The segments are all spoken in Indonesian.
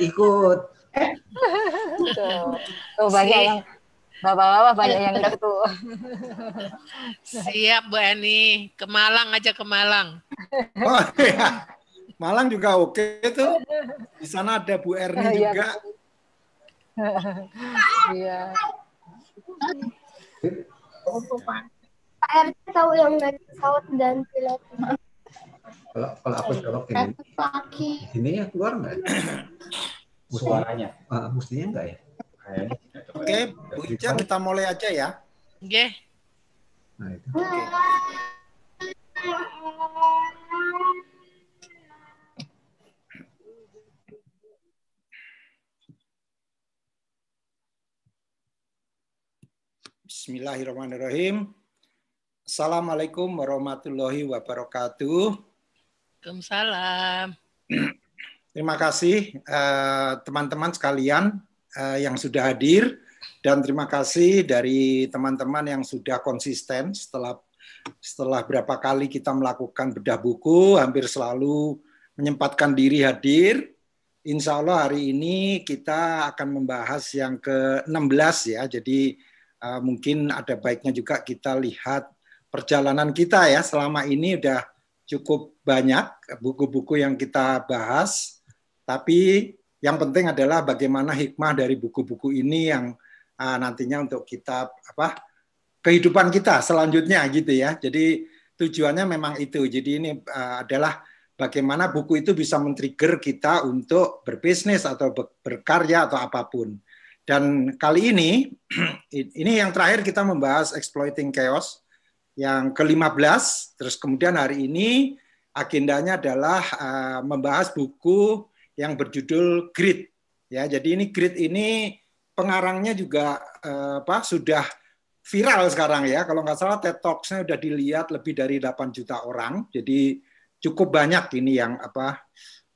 Ikut. Tuh banyak yang bapak-bapak banyak yang ikut tuh. Siap Bu Eni, ke Malang aja ke Malang. Oh iya, Malang juga oke tuh. Di sana ada Bu Erni juga. Iya. Pak RT tahu yang naik pesawat dan pilot. Kalau aku jawab ini ya keluar nggak? Suaranya? Mestinya enggak ya? Oke, Bu Ica kita mulai aja ya. Oke. Nah, itu. Bismillahirrahmanirrahim. Assalamualaikum warahmatullahi wabarakatuh. Waalaikumsalam. Terima kasih teman-teman sekalian yang sudah hadir, dan terima kasih dari teman-teman yang sudah konsisten setelah berapa kali kita melakukan bedah buku, hampir selalu menyempatkan diri hadir. Insya Allah hari ini kita akan membahas yang ke-16 ya, jadi mungkin ada baiknya juga kita lihat perjalanan kita ya, selama ini udah cukup banyak buku-buku yang kita bahas, tapi yang penting adalah bagaimana hikmah dari buku-buku ini yang nantinya untuk kita kehidupan kita selanjutnya gitu ya. Jadi tujuannya memang itu. Jadi ini adalah bagaimana buku itu bisa men-trigger kita untuk berbisnis atau berkarya atau apapun. Dan kali ini yang terakhir kita membahas Exploiting Chaos yang ke-15. Terus kemudian hari ini agendanya adalah membahas buku yang berjudul Grit. Ya, jadi ini Grit ini pengarangnya juga sudah viral sekarang ya. Kalau nggak salah TED Talks-nya udah dilihat lebih dari 8 juta orang. Jadi cukup banyak ini yang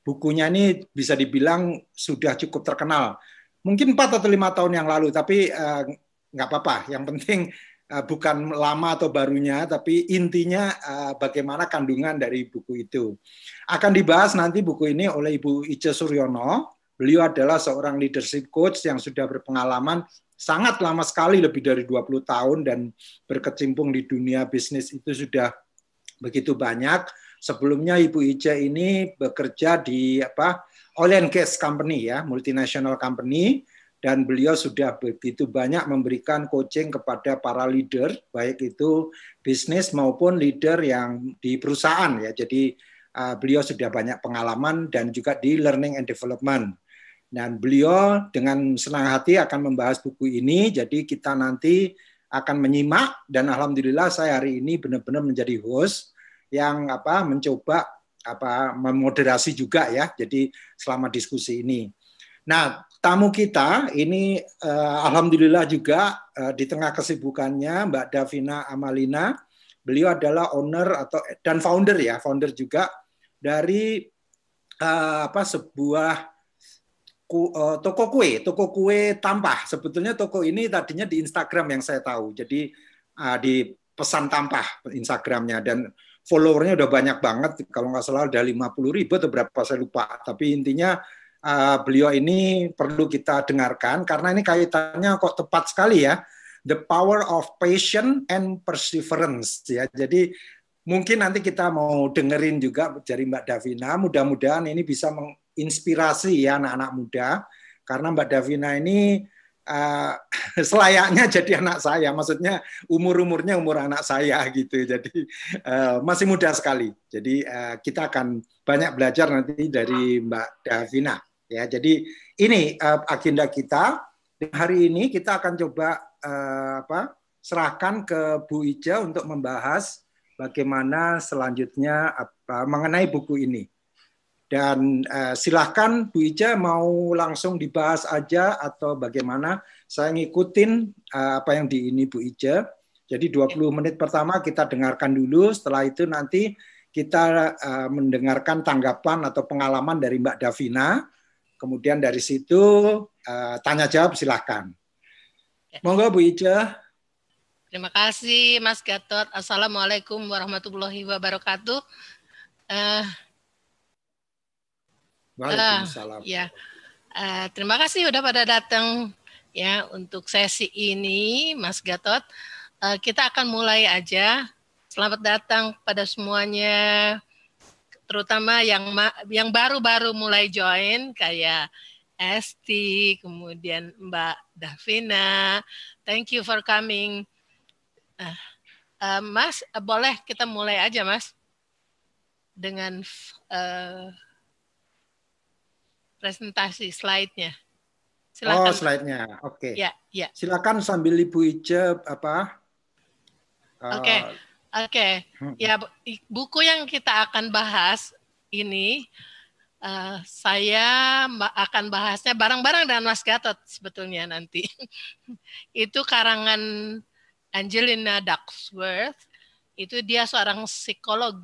bukunya ini bisa dibilang sudah cukup terkenal. Mungkin 4 atau 5 tahun yang lalu, tapi nggak apa-apa. Yang penting bukan lama atau barunya, tapi intinya bagaimana kandungan dari buku itu. Akan dibahas nanti buku ini oleh Ibu Ica Suryono. Beliau adalah seorang leadership coach yang sudah berpengalaman sangat lama sekali, lebih dari 20 tahun, dan berkecimpung di dunia bisnis itu sudah begitu banyak. Sebelumnya Ibu Ica ini bekerja di oil and gas company ya, multinational company, dan beliau sudah begitu banyak memberikan coaching kepada para leader, baik itu bisnis maupun leader yang di perusahaan ya. Jadi beliau sudah banyak pengalaman dan juga di learning and development. Dan beliau dengan senang hati akan membahas buku ini. Jadi kita nanti akan menyimak, dan alhamdulillah saya hari ini benar-benar menjadi host yang mencoba memoderasi juga ya. Jadi selama diskusi ini. Nah, tamu kita ini alhamdulillah juga di tengah kesibukannya Mbak Davina Amalina. Beliau adalah owner dan founder juga dari sebuah toko kue Tampah. Sebetulnya toko ini tadinya di Instagram yang saya tahu. Jadi di pesan Tampah Instagramnya, dan followernya udah banyak banget, kalau nggak salah udah 50.000 atau berapa saya lupa. Tapi intinya beliau ini perlu kita dengarkan karena ini kaitannya kok tepat sekali ya, the power of patience and perseverance ya. Jadi mungkin nanti kita mau dengerin juga dari Mbak Davina. Mudah-mudahan ini bisa menginspirasi ya anak-anak muda, karena Mbak Davina ini selayaknya jadi anak saya, maksudnya umur-umurnya umur anak saya gitu, jadi masih muda sekali. Jadi kita akan banyak belajar nanti dari Mbak Davina ya. Jadi ini agenda kita hari ini. Kita akan coba serahkan ke Bu Ica untuk membahas bagaimana selanjutnya mengenai buku ini. Dan silahkan Bu Ica mau langsung dibahas aja atau bagaimana. Saya ngikutin apa yang di ini Bu Ica. Jadi 20 menit pertama kita dengarkan dulu, setelah itu nanti kita mendengarkan tanggapan atau pengalaman dari Mbak Davina. Kemudian dari situ tanya jawab, silahkan. Monggo Bu Ica. Terima kasih Mas Gatot. Assalamualaikum warahmatullahi wabarakatuh. Waalaikumsalam. Ya, terima kasih udah pada datang ya untuk sesi ini, Mas Gatot. Kita akan mulai aja. Selamat datang pada semuanya, terutama yang baru-baru mulai join kayak Esti, kemudian Mbak Davina. Thank you for coming. Mas, boleh kita mulai aja, Mas, dengan presentasi slide-nya. Silakan. Oh, slide-nya. Oke. Ya, ya. Silakan sambil Ibu Ica Oke. Ya, buku yang kita akan bahas ini saya akan bahasnya bareng-bareng dengan Mas Gatot sebetulnya nanti. Itu karangan Angelina Duckworth. Itu dia seorang psikolog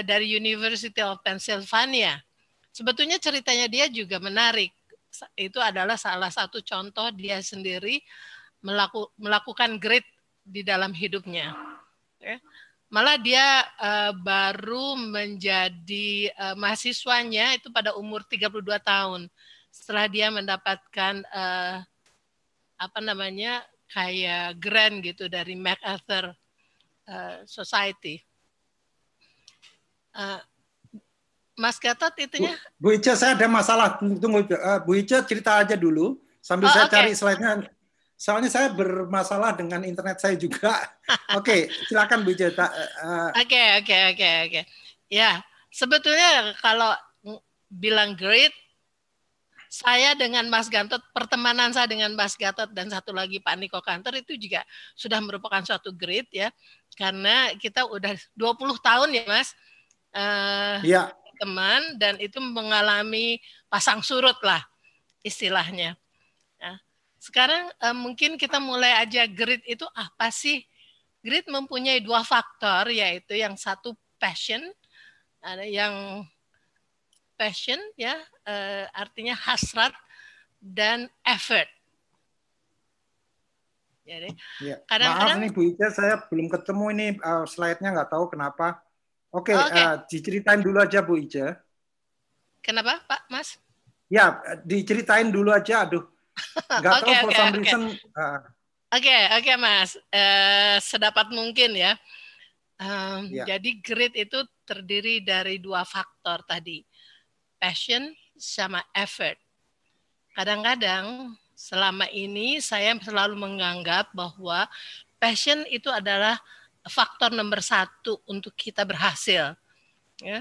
dari University of Pennsylvania. Sebetulnya ceritanya dia juga menarik. Itu adalah salah satu contoh dia sendiri melakukan grit di dalam hidupnya. Malah dia baru menjadi mahasiswanya itu pada umur 32 tahun. Setelah dia mendapatkan kayak grant gitu dari MacArthur Society. Mas Gatot itunya? Bu Ica, saya ada masalah. Tunggu, Bu Ica cerita aja dulu sambil saya cari slide-nya. Soalnya saya bermasalah dengan internet saya juga. Oke, silakan Bu Ica. Oke. Ya, sebetulnya kalau bilang great, saya dengan Mas Gatot, pertemanan saya dengan Mas Gatot dan satu lagi Pak Niko Kantor itu juga sudah merupakan suatu great ya. Karena kita udah 20 tahun ya Mas. Iya. Teman dan itu mengalami pasang surut lah istilahnya. Nah, sekarang mungkin kita mulai aja. Grit itu apa sih? Grit mempunyai dua faktor, yaitu yang satu passion, ada yang passion ya artinya hasrat dan effort. Jadi kadang-kadang maaf nih Bu Ica, saya belum ketemu ini slide-nya, nggak tahu kenapa. Oke, diceritain dulu aja Bu Ica. Kenapa Pak Mas? Ya, diceritain dulu aja, aduh. Nggak tahu for some reason. Oke Mas, sedapat mungkin ya. Jadi grit itu terdiri dari dua faktor tadi, passion sama effort. Kadang-kadang selama ini saya selalu menganggap bahwa passion itu adalah faktor nomor satu untuk kita berhasil, ya.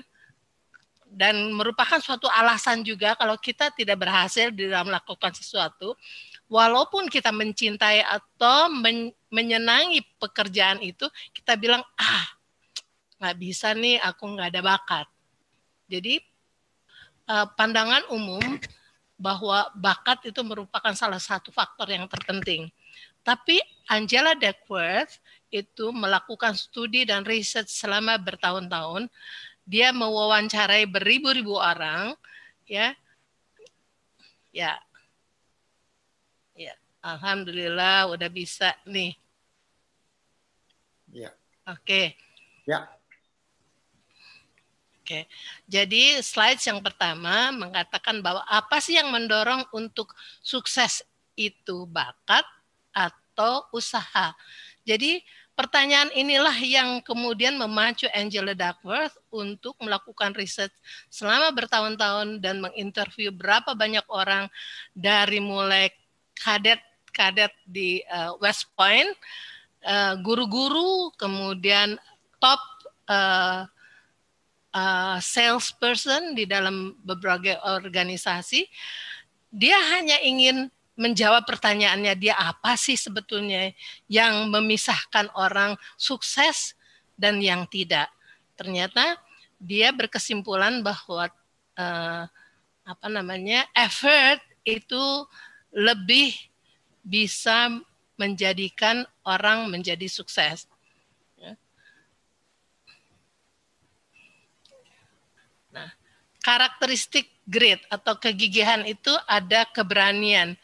Dan merupakan suatu alasan juga kalau kita tidak berhasil di dalam melakukan sesuatu, walaupun kita mencintai atau menyenangi pekerjaan itu, kita bilang nggak bisa nih, aku nggak ada bakat. Jadi pandangan umum bahwa bakat itu merupakan salah satu faktor yang terpenting. Tapi Angela Duckworth itu melakukan studi dan riset selama bertahun-tahun. Dia mewawancarai beribu-ribu orang, ya. Alhamdulillah udah bisa nih. Ya. Oke. Ya. Oke. Jadi slide yang pertama mengatakan bahwa apa sih yang mendorong untuk sukses itu, bakat atau usaha. Jadi pertanyaan inilah yang kemudian memacu Angela Duckworth untuk melakukan riset selama bertahun-tahun dan menginterview berapa banyak orang dari mulai kadet di West Point, guru-guru, kemudian top salesperson di dalam beberapa organisasi. Dia hanya ingin menjawab pertanyaannya, dia apa sih sebetulnya yang memisahkan orang sukses dan yang tidak. Ternyata dia berkesimpulan bahwa effort itu lebih bisa menjadikan orang menjadi sukses. Nah, karakteristik grit atau kegigihan itu ada keberanian.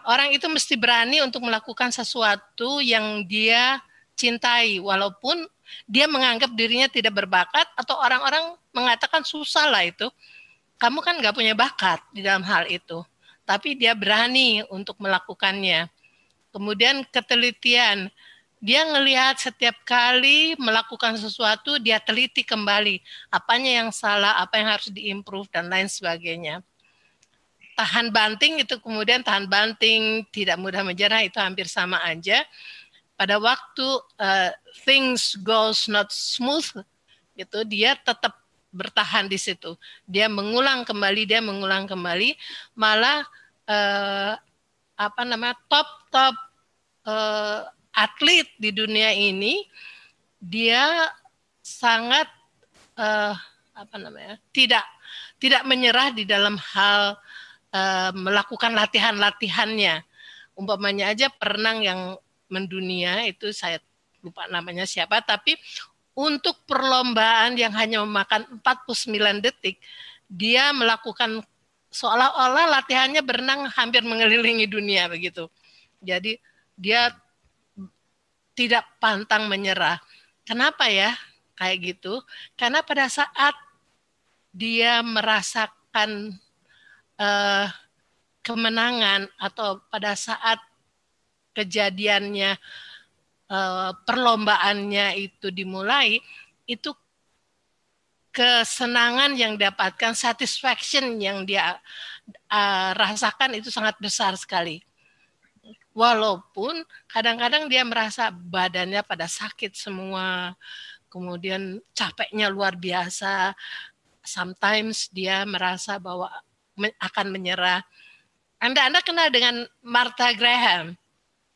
Orang itu mesti berani untuk melakukan sesuatu yang dia cintai, walaupun dia menganggap dirinya tidak berbakat atau orang-orang mengatakan susah lah itu. Kamu kan nggak punya bakat di dalam hal itu, tapi dia berani untuk melakukannya. Kemudian ketelitian, dia ngelihat setiap kali melakukan sesuatu, dia teliti kembali apanya yang salah, apa yang harus diimprove dan lain sebagainya. Tahan banting itu kemudian tahan banting, tidak mudah menyerah itu hampir sama aja. Pada waktu things goes not smooth, gitu, dia tetap bertahan di situ. Dia mengulang kembali, malah top atlet di dunia ini, dia sangat tidak menyerah di dalam hal melakukan latihannya. Umpamanya aja perenang yang mendunia itu saya lupa namanya siapa, tapi untuk perlombaan yang hanya memakan 49 detik, dia melakukan seolah-olah latihannya berenang hampir mengelilingi dunia begitu. Jadi dia tidak pantang menyerah. Kenapa ya kayak gitu? Karena pada saat dia merasakan kemenangan atau pada saat kejadiannya perlombaannya itu dimulai, itu kesenangan yang dapatkan, satisfaction yang dia rasakan itu sangat besar sekali. Walaupun kadang-kadang dia merasa badannya pada sakit semua, kemudian capeknya luar biasa, sometimes dia merasa bahwa akan menyerah. Anda kenal dengan Martha Graham,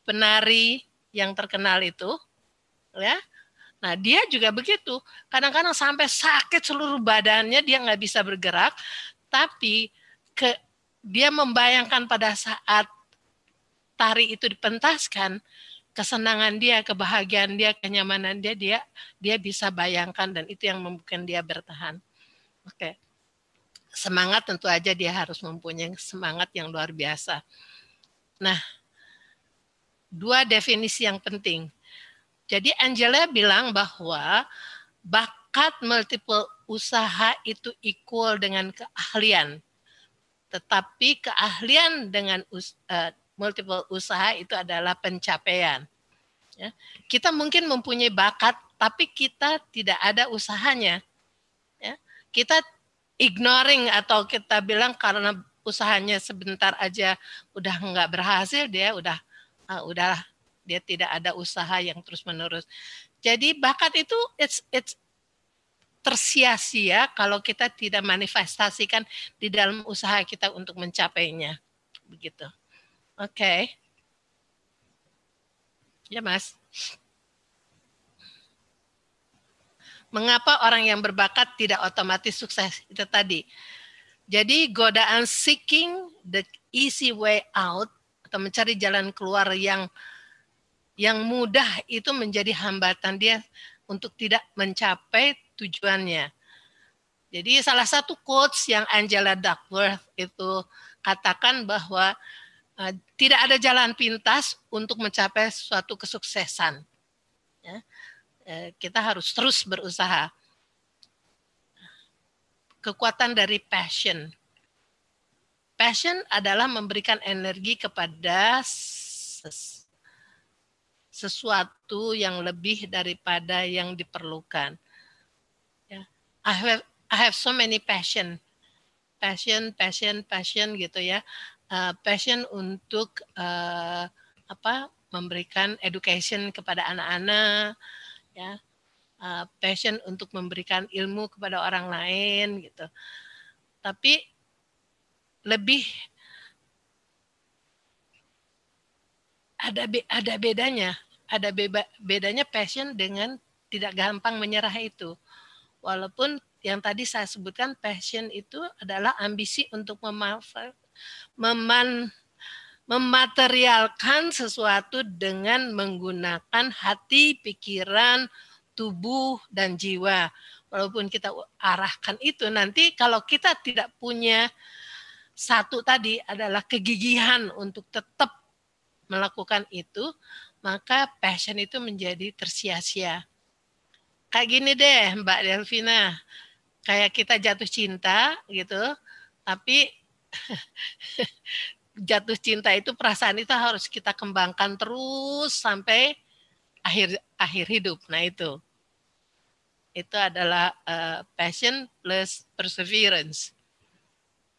penari yang terkenal itu, ya. Nah, dia juga begitu. Kadang-kadang sampai sakit seluruh badannya, dia nggak bisa bergerak, tapi dia membayangkan pada saat tari itu dipentaskan, kesenangan dia, kebahagiaan dia, kenyamanan dia bisa bayangkan, dan itu yang membuat dia bertahan. Oke. Semangat tentu aja dia harus mempunyai semangat yang luar biasa. Nah, dua definisi yang penting. Jadi Angela bilang bahwa bakat multiple usaha itu equal dengan keahlian. Tetapi keahlian dengan multiple usaha itu adalah pencapaian. Ya. Kita mungkin mempunyai bakat, tapi kita tidak ada usahanya. Ya. Kita ignoring atau kita bilang karena usahanya sebentar aja udah nggak berhasil, dia udahlah, dia tidak ada usaha yang terus menerus. Jadi bakat itu it's tersia-sia kalau kita tidak manifestasikan di dalam usaha kita untuk mencapainya, begitu. Oke. Ya, Mas. Mengapa orang yang berbakat tidak otomatis sukses? Itu tadi. Jadi godaan seeking the easy way out atau mencari jalan keluar yang mudah itu menjadi hambatan dia untuk tidak mencapai tujuannya. Jadi salah satu quotes yang Angela Duckworth itu katakan bahwa tidak ada jalan pintas untuk mencapai suatu kesuksesan. Ya. Kita harus terus berusaha. Kekuatan dari passion. Passion adalah memberikan energi kepada sesuatu yang lebih daripada yang diperlukan. Ya. I have so many passion gitu ya. Passion untuk memberikan education kepada anak-anak, ya, passion untuk memberikan ilmu kepada orang lain gitu. Tapi lebih ada bedanya passion dengan tidak gampang menyerah itu. Walaupun yang tadi saya sebutkan passion itu adalah ambisi untuk mematerialkan sesuatu dengan menggunakan hati, pikiran, tubuh, dan jiwa. Walaupun kita arahkan itu, nanti kalau kita tidak punya satu tadi adalah kegigihan untuk tetap melakukan itu, maka passion itu menjadi tersia-sia. Kayak gini deh Mbak Delvina, kayak kita jatuh cinta gitu, tapi jatuh cinta itu perasaan itu harus kita kembangkan terus sampai akhir hidup. Nah itu adalah passion plus perseverance.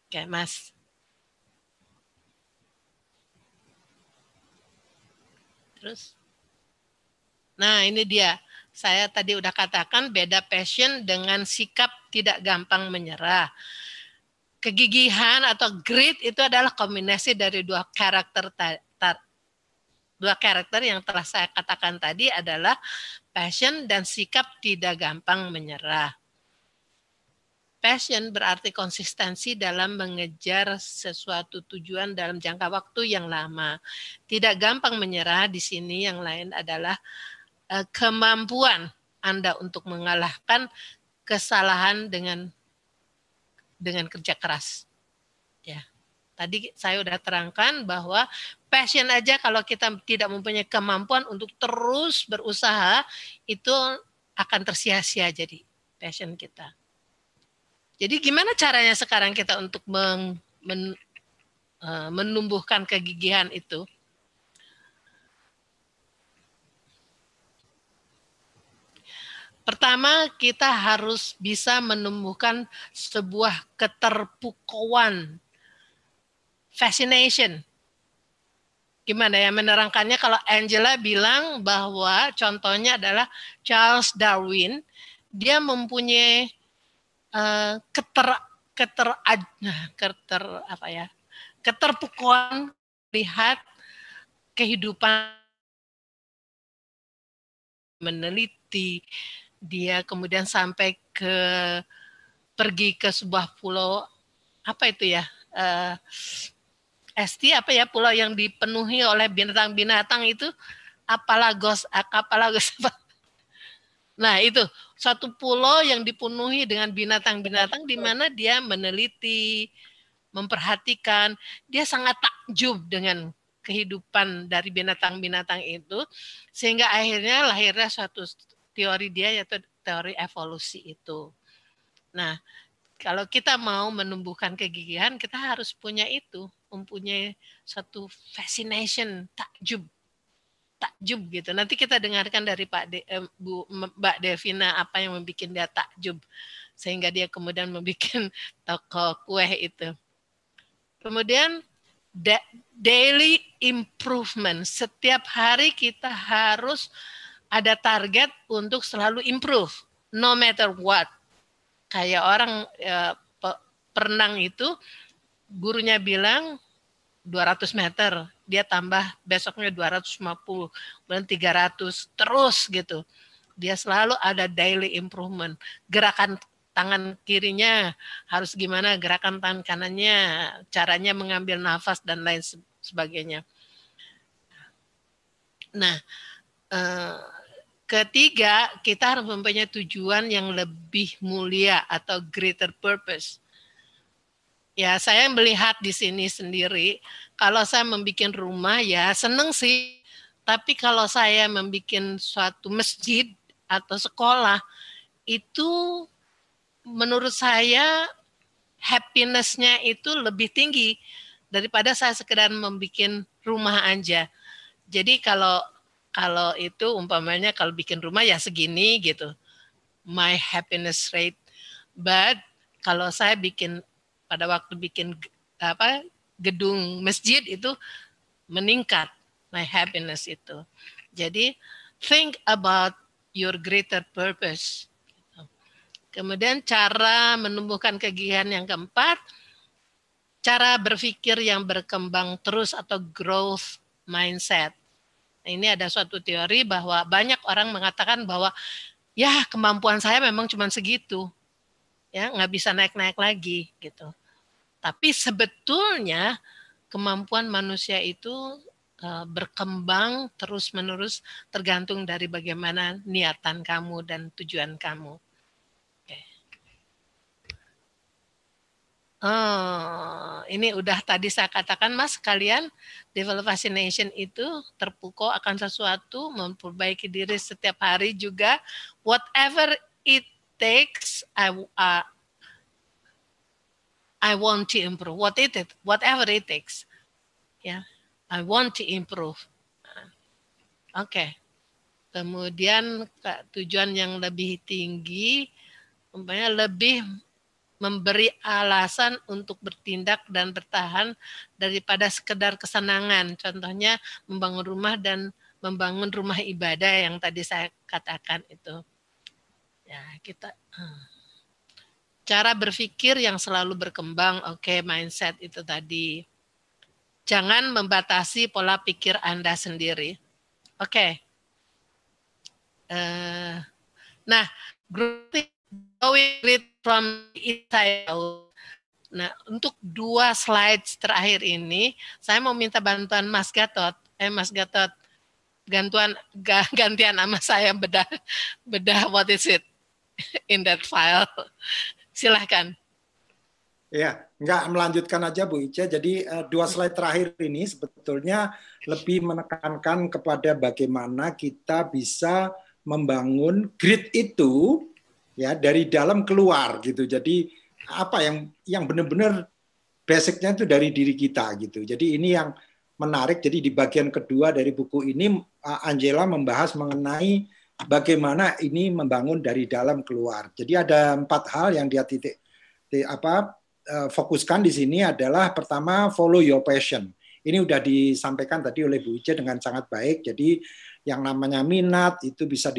Oke, Mas. Terus, nah ini dia. Saya tadi udah katakan beda passion dengan sikap tidak gampang menyerah. Kegigihan atau grit itu adalah kombinasi dari dua karakter yang telah saya katakan tadi adalah passion dan sikap tidak gampang menyerah. Passion berarti konsistensi dalam mengejar sesuatu tujuan dalam jangka waktu yang lama. Tidak gampang menyerah di sini yang lain adalah kemampuan Anda untuk mengalahkan kesalahan dengan kerja keras. Ya. Tadi saya sudah terangkan bahwa passion aja kalau kita tidak mempunyai kemampuan untuk terus berusaha itu akan tersia-sia jadi passion kita. Jadi gimana caranya sekarang kita untuk menumbuhkan kegigihan itu? Pertama, kita harus bisa menumbuhkan sebuah keterpukauan, fascination. Gimana ya menerangkannya kalau Angela bilang bahwa contohnya adalah Charles Darwin, dia mempunyai keterpukauan lihat kehidupan, meneliti, dia kemudian sampai pergi ke sebuah pulau, apa itu ya, pulau yang dipenuhi oleh binatang-binatang itu, Apalagos. Nah itu satu pulau yang dipenuhi dengan binatang-binatang di mana dia meneliti, memperhatikan, dia sangat takjub dengan kehidupan dari binatang-binatang itu, sehingga akhirnya lahirnya suatu teori dia yaitu teori evolusi itu. Nah, kalau kita mau menumbuhkan kegigihan, kita harus punya itu, mempunyai satu fascination, takjub gitu. Nanti kita dengarkan dari Mbak Devina apa yang membuat dia takjub, sehingga dia kemudian membuat toko kue itu. Kemudian daily improvement, setiap hari kita harus ada target untuk selalu improve, no matter what. Kayak orang perenang itu, gurunya bilang 200 meter, dia tambah besoknya 250, kemudian 300, terus gitu. Dia selalu ada daily improvement. Gerakan tangan kirinya harus gimana, gerakan tangan kanannya, caranya mengambil nafas, dan lain sebagainya. Nah, ketiga, kita harus mempunyai tujuan yang lebih mulia atau greater purpose. Ya, saya melihat di sini sendiri, kalau saya membuat rumah ya seneng sih, tapi kalau saya membuat suatu masjid atau sekolah, itu menurut saya happiness-nya itu lebih tinggi daripada saya sekedar membuat rumah aja. Jadi kalau itu umpamanya kalau bikin rumah ya segini gitu, my happiness rate. But kalau saya pada waktu bikin gedung masjid itu meningkat my happiness itu. Jadi think about your greater purpose. Kemudian cara menumbuhkan kegigihan yang keempat, cara berpikir yang berkembang terus atau growth mindset. Ini ada suatu teori bahwa banyak orang mengatakan bahwa ya kemampuan saya memang cuma segitu, ya nggak bisa naik-naik lagi gitu. Tapi sebetulnya kemampuan manusia itu berkembang terus-menerus tergantung dari bagaimana niatan kamu dan tujuan kamu. ini udah tadi saya katakan Mas, kalian develop fascination itu terpukau akan sesuatu, memperbaiki diri setiap hari juga. Whatever it takes, I want to improve. Whatever it takes. Ya, I want to improve. Oke. Kemudian tujuan yang lebih tinggi, umpamanya lebih memberi alasan untuk bertindak dan bertahan daripada sekedar kesenangan. Contohnya membangun rumah dan membangun rumah ibadah yang tadi saya katakan itu. Ya, kita cara berpikir yang selalu berkembang, mindset itu tadi. Jangan membatasi pola pikir Anda sendiri. Nah, growing from inside out. Nah, untuk 2 slide terakhir ini, saya mau minta bantuan Mas Gatot. Mas Gatot, gantian sama saya bedah what is it in that file. Silahkan. Ya, enggak, melanjutkan aja Bu Ica. Jadi 2 slide terakhir ini sebetulnya lebih menekankan kepada bagaimana kita bisa membangun grid itu ya dari dalam keluar gitu. Jadi apa yang benar-benar basicnya itu dari diri kita gitu. Jadi ini yang menarik. Jadi di bagian kedua dari buku ini Angela membahas mengenai bagaimana ini membangun dari dalam keluar. Jadi ada 4 hal yang dia fokuskan di sini adalah pertama follow your passion. Ini udah disampaikan tadi oleh Bu Ica dengan sangat baik. Jadi yang namanya minat itu bisa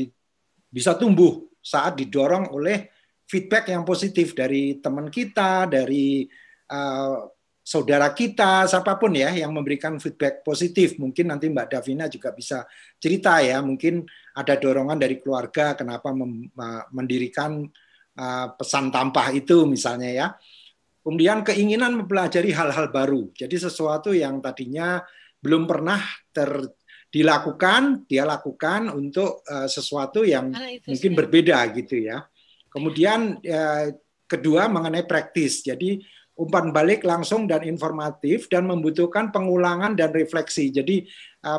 tumbuh saat didorong oleh feedback yang positif dari teman kita, dari saudara kita, siapapun ya yang memberikan feedback positif. Mungkin nanti Mbak Davina juga bisa cerita ya, mungkin ada dorongan dari keluarga kenapa mendirikan pesan tampah itu misalnya ya. Kemudian keinginan mempelajari hal-hal baru. Jadi sesuatu yang tadinya belum pernah dilakukan, dia lakukan untuk sesuatu yang mungkin berbeda gitu ya. Kemudian kedua mengenai praktis. Jadi umpan balik langsung dan informatif dan membutuhkan pengulangan dan refleksi. Jadi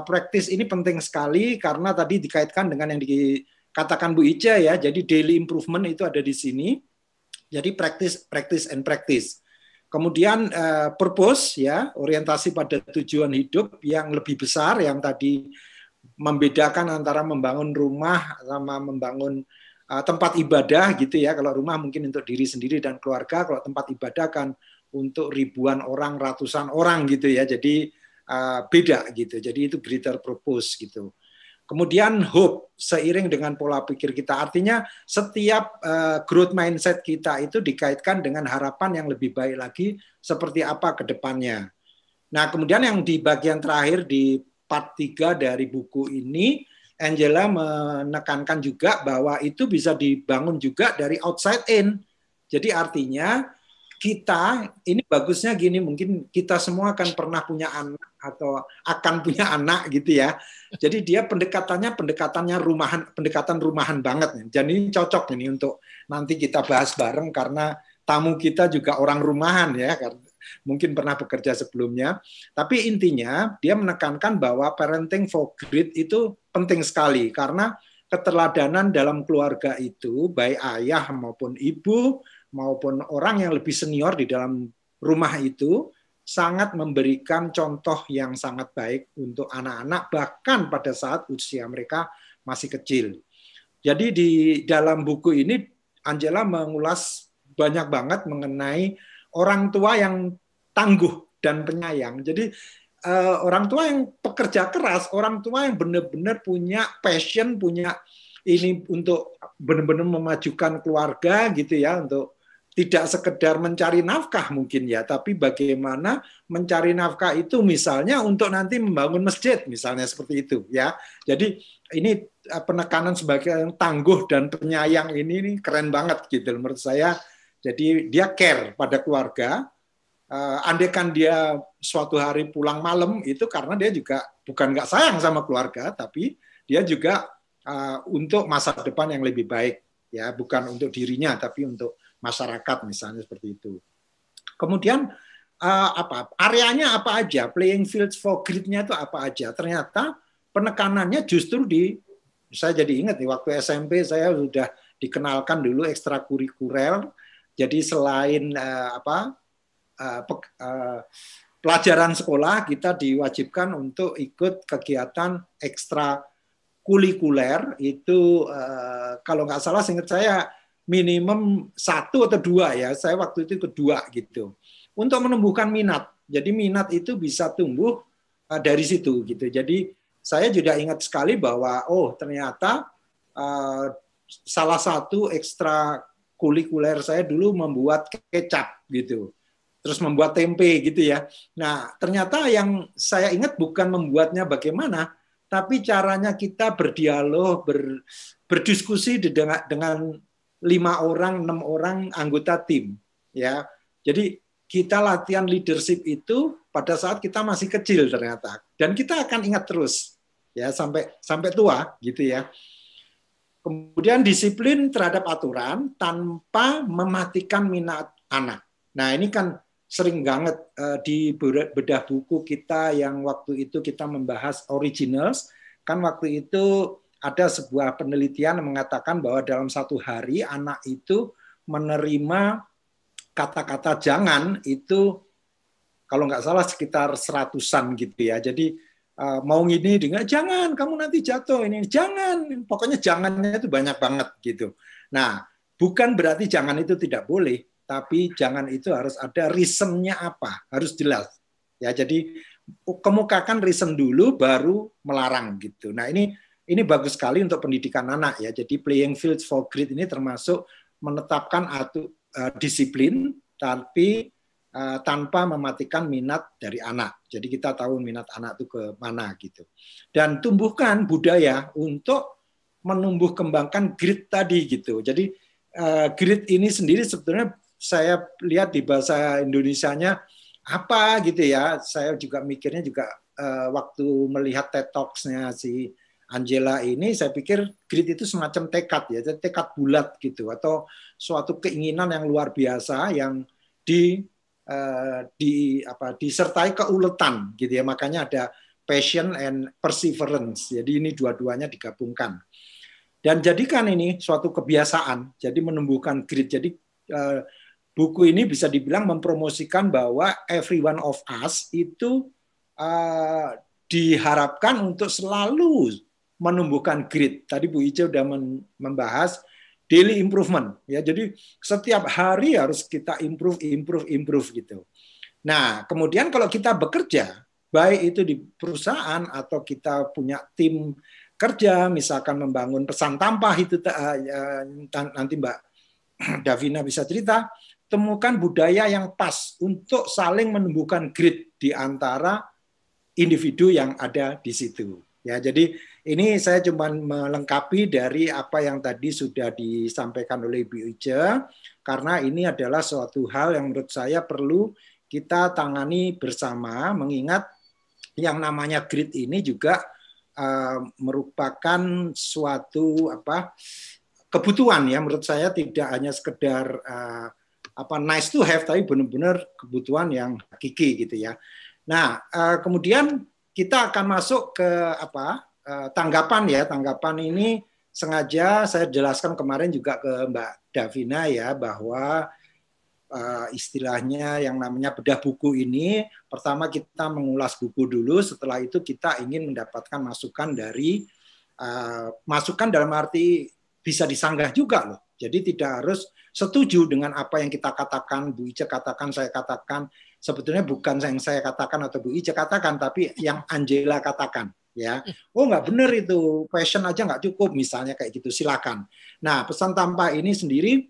praktis ini penting sekali karena tadi dikaitkan dengan yang dikatakan Bu Ica ya. Jadi daily improvement itu ada di sini. Jadi practice and practice. Kemudian purpose ya, orientasi pada tujuan hidup yang lebih besar yang tadi membedakan antara membangun rumah sama membangun tempat ibadah gitu ya. Kalau rumah mungkin untuk diri sendiri dan keluarga, kalau tempat ibadah kan untuk ribuan orang, ratusan orang gitu ya. Jadi beda gitu. Jadi itu greater purpose gitu. Kemudian hope seiring dengan pola pikir kita. Artinya setiap growth mindset kita itu dikaitkan dengan harapan yang lebih baik lagi seperti apa ke depannya. Nah, kemudian yang di bagian terakhir di part 3 dari buku ini, Angela menekankan juga bahwa itu bisa dibangun juga dari outside in. Jadi artinya kita, ini bagusnya gini, mungkin kita semua akan pernah punya anak atau akan punya anak gitu ya. Jadi dia pendekatannya pendekatan rumahan banget nih. Jadi ini cocok ini untuk nanti kita bahas bareng karena tamu kita juga orang rumahan ya, mungkin pernah bekerja sebelumnya. Tapi intinya dia menekankan bahwa parenting for good itu penting sekali karena keteladanan dalam keluarga itu baik ayah maupun ibu maupun orang yang lebih senior di dalam rumah itu sangat memberikan contoh yang sangat baik untuk anak-anak bahkan pada saat usia mereka masih kecil. Jadi di dalam buku ini Angela mengulas banyak banget mengenai orang tua yang tangguh dan penyayang. Jadi orang tua yang pekerja keras, orang tua yang benar-benar punya passion, punya ini untuk benar-benar memajukan keluarga gitu ya, untuk tidak sekedar mencari nafkah mungkin ya, tapi bagaimana mencari nafkah itu misalnya untuk nanti membangun masjid misalnya seperti itu ya. Jadi ini penekanan sebagai yang tangguh dan penyayang ini keren banget gitu menurut saya. Jadi dia care pada keluarga. Andaikan dia suatu hari pulang malam itu karena dia juga bukan nggak sayang sama keluarga, tapi dia juga untuk masa depan yang lebih baik ya, bukan untuk dirinya tapi untuk masyarakat misalnya seperti itu. Kemudian areanya apa aja, playing field for grid-nya itu apa aja. Ternyata penekanannya justru saya jadi ingat nih waktu SMP saya sudah dikenalkan dulu ekstrakurikuler. Jadi selain pelajaran sekolah, kita diwajibkan untuk ikut kegiatan ekstrakurikuler. Itu kalau nggak salah seingat saya minimum 1 atau 2 ya. Saya waktu itu kedua gitu. Untuk menumbuhkan minat. Jadi minat itu bisa tumbuh dari situ gitu. Jadi saya juga ingat sekali bahwa ternyata salah satu ekstrakurikuler saya dulu membuat kecap gitu. Terus membuat tempe gitu ya. Nah, ternyata yang saya ingat bukan membuatnya bagaimana, tapi caranya kita berdialog, berdiskusi dengan 5 orang, 6 orang anggota tim ya. Jadi kita latihan leadership itu pada saat kita masih kecil ternyata, dan kita akan ingat terus ya sampai tua gitu ya. Kemudian disiplin terhadap aturan tanpa mematikan minat anak. Nah, ini kan sering banget di bedah buku kita yang waktu itu kita membahas originals, kan waktu itu ada sebuah penelitian yang mengatakan bahwa dalam 1 hari anak itu menerima kata-kata jangan itu kalau nggak salah sekitar 100-an gitu ya. Jadi mau gini dengan jangan, kamu nanti jatuh, ini jangan, pokoknya jangannya itu banyak banget gitu. Nah, bukan berarti jangan itu tidak boleh, tapi jangan itu harus ada reason-nya apa, harus jelas. Ya, jadi kemukakan reason dulu baru melarang gitu. Nah, ini bagus sekali untuk pendidikan anak ya. Jadi playing field for grid ini termasuk menetapkan disiplin tapi tanpa mematikan minat dari anak. Jadi kita tahu minat anak itu ke mana gitu. Dan tumbuhkan budaya untuk menumbuh kembangkan grit tadi gitu. Jadi grit ini sendiri sebetulnya saya lihat di bahasa Indonesianya apa gitu ya. Saya juga mikirnya juga waktu melihat TED Talks-nya si Angela ini, saya pikir grit itu semacam tekad ya, tekad bulat gitu, atau suatu keinginan yang luar biasa yang disertai keuletan gitu ya. Makanya ada passion and perseverance. Jadi ini dua-duanya digabungkan. Dan jadikan ini suatu kebiasaan. Jadi menumbuhkan grit. Jadi buku ini bisa dibilang mempromosikan bahwa every one of us itu diharapkan untuk selalu menumbuhkan grit. Tadi Bu Ice sudah membahas daily improvement ya. Jadi setiap hari harus kita improve gitu. Nah, kemudian kalau kita bekerja, baik itu di perusahaan atau kita punya tim kerja, misalkan membangun pesan tampah itu nanti Mbak Davina bisa cerita, temukan budaya yang pas untuk saling menumbuhkan grit di antara individu yang ada di situ. Ya, jadi ini saya cuma melengkapi dari apa yang tadi sudah disampaikan oleh Bu Ice, karena ini adalah suatu hal yang menurut saya perlu kita tangani bersama, mengingat yang namanya grit ini juga merupakan suatu kebutuhan ya, menurut saya tidak hanya sekedar nice to have, tapi benar-benar kebutuhan yang hakiki gitu ya. Nah, kemudian kita akan masuk ke tanggapan ya. Tanggapan ini sengaja saya jelaskan kemarin juga ke Mbak Davina ya, bahwa istilahnya yang namanya bedah buku ini, pertama kita mengulas buku dulu, setelah itu kita ingin mendapatkan masukan dari masukan dalam arti bisa disanggah juga loh. Jadi tidak harus setuju dengan apa yang kita katakan, Bu Ice katakan, saya katakan. Sebetulnya bukan yang saya katakan atau Bu Ice katakan, tapi yang Angela katakan. Ya, nggak benar itu, passion aja nggak cukup, misalnya kayak gitu, silakan. Nah, pesan tampah ini sendiri,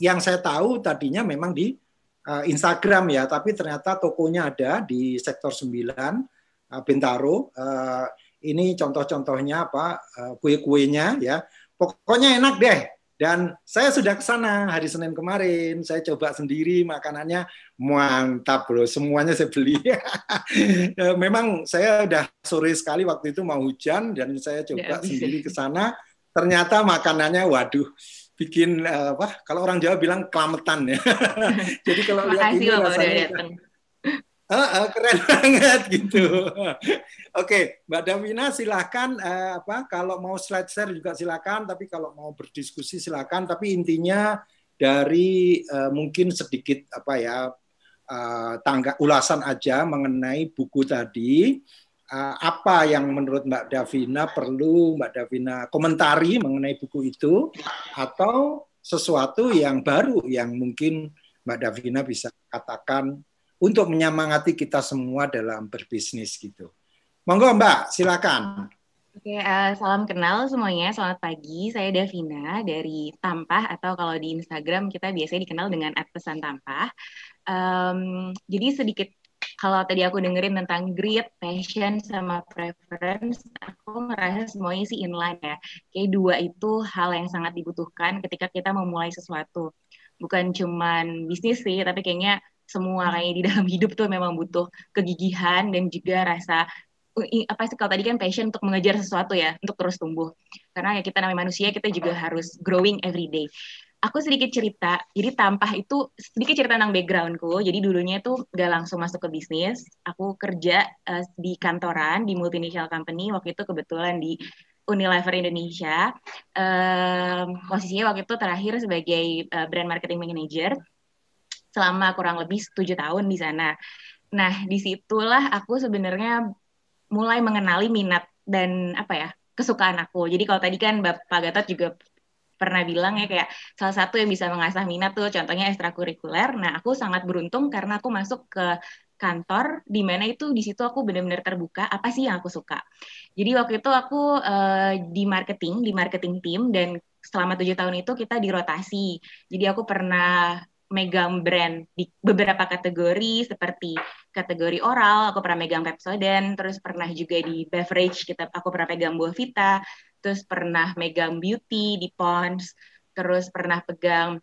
yang saya tahu tadinya memang di Instagram ya, tapi ternyata tokonya ada di Sektor 9, Bintaro. Ini contoh-contohnya kue-kuenya ya, pokoknya enak deh. Dan saya sudah ke sana hari Senin kemarin, saya coba sendiri makanannya, mantap bro, semuanya saya beli. Memang saya udah sore sekali waktu itu mau hujan, dan saya coba sendiri ke sana, ternyata makanannya waduh, bikin apa? Kalau orang Jawa bilang kelametan ya. Jadi kalau lihat ini rasanya keren banget gitu. Oke, Mbak Davina silakan apa? Kalau mau slide share juga silakan. Tapi kalau mau berdiskusi silakan. Tapi intinya dari mungkin sedikit apa ya ulasan aja mengenai buku tadi. Apa yang menurut Mbak Davina perlu Mbak Davina komentari mengenai buku itu, atau sesuatu yang baru yang mungkin Mbak Davina bisa katakan untuk menyemangati kita semua dalam berbisnis gitu. Monggo Mbak, silakan. Oke, salam kenal semuanya. Selamat pagi. Saya Davina dari Tampah, atau kalau di Instagram kita biasanya dikenal dengan @pesantampah. Jadi sedikit, kalau tadi aku dengerin tentang grit, passion, sama preference, aku ngerasa semuanya sih inline ya. Kayak dua itu hal yang sangat dibutuhkan ketika kita memulai sesuatu. Bukan cuman bisnis sih, tapi kayaknya semua kayak di dalam hidup tuh memang butuh kegigihan dan juga rasa apa sih, kalau tadi kan passion untuk mengejar sesuatu ya, untuk terus tumbuh. Karena ya kita namanya manusia, kita juga harus growing every day. Aku sedikit cerita, jadi Tampah itu sedikit cerita tentang backgroundku. Jadi dulunya itu gak langsung masuk ke bisnis. Aku kerja di kantoran, di multinational company. Waktu itu kebetulan di Unilever Indonesia. Posisinya waktu itu terakhir sebagai brand marketing manager selama kurang lebih 7 tahun di sana. Nah, disitulah aku sebenarnya mulai mengenali minat dan apa ya, kesukaan aku. Jadi kalau tadi kan Bapak Gatot juga pernah bilang ya, kayak salah satu yang bisa mengasah minat tuh contohnya ekstrakurikuler. Nah, aku sangat beruntung karena aku masuk ke kantor di mana itu di situ aku benar-benar terbuka apa sih yang aku suka. Jadi waktu itu aku di marketing team, dan selama 7 tahun itu kita dirotasi. Jadi aku pernah megang brand di beberapa kategori seperti kategori oral, aku pernah megang Pepsodent, terus pernah juga di beverage, aku pernah pegang Buahvita, terus pernah megang beauty di Pond's, terus pernah pegang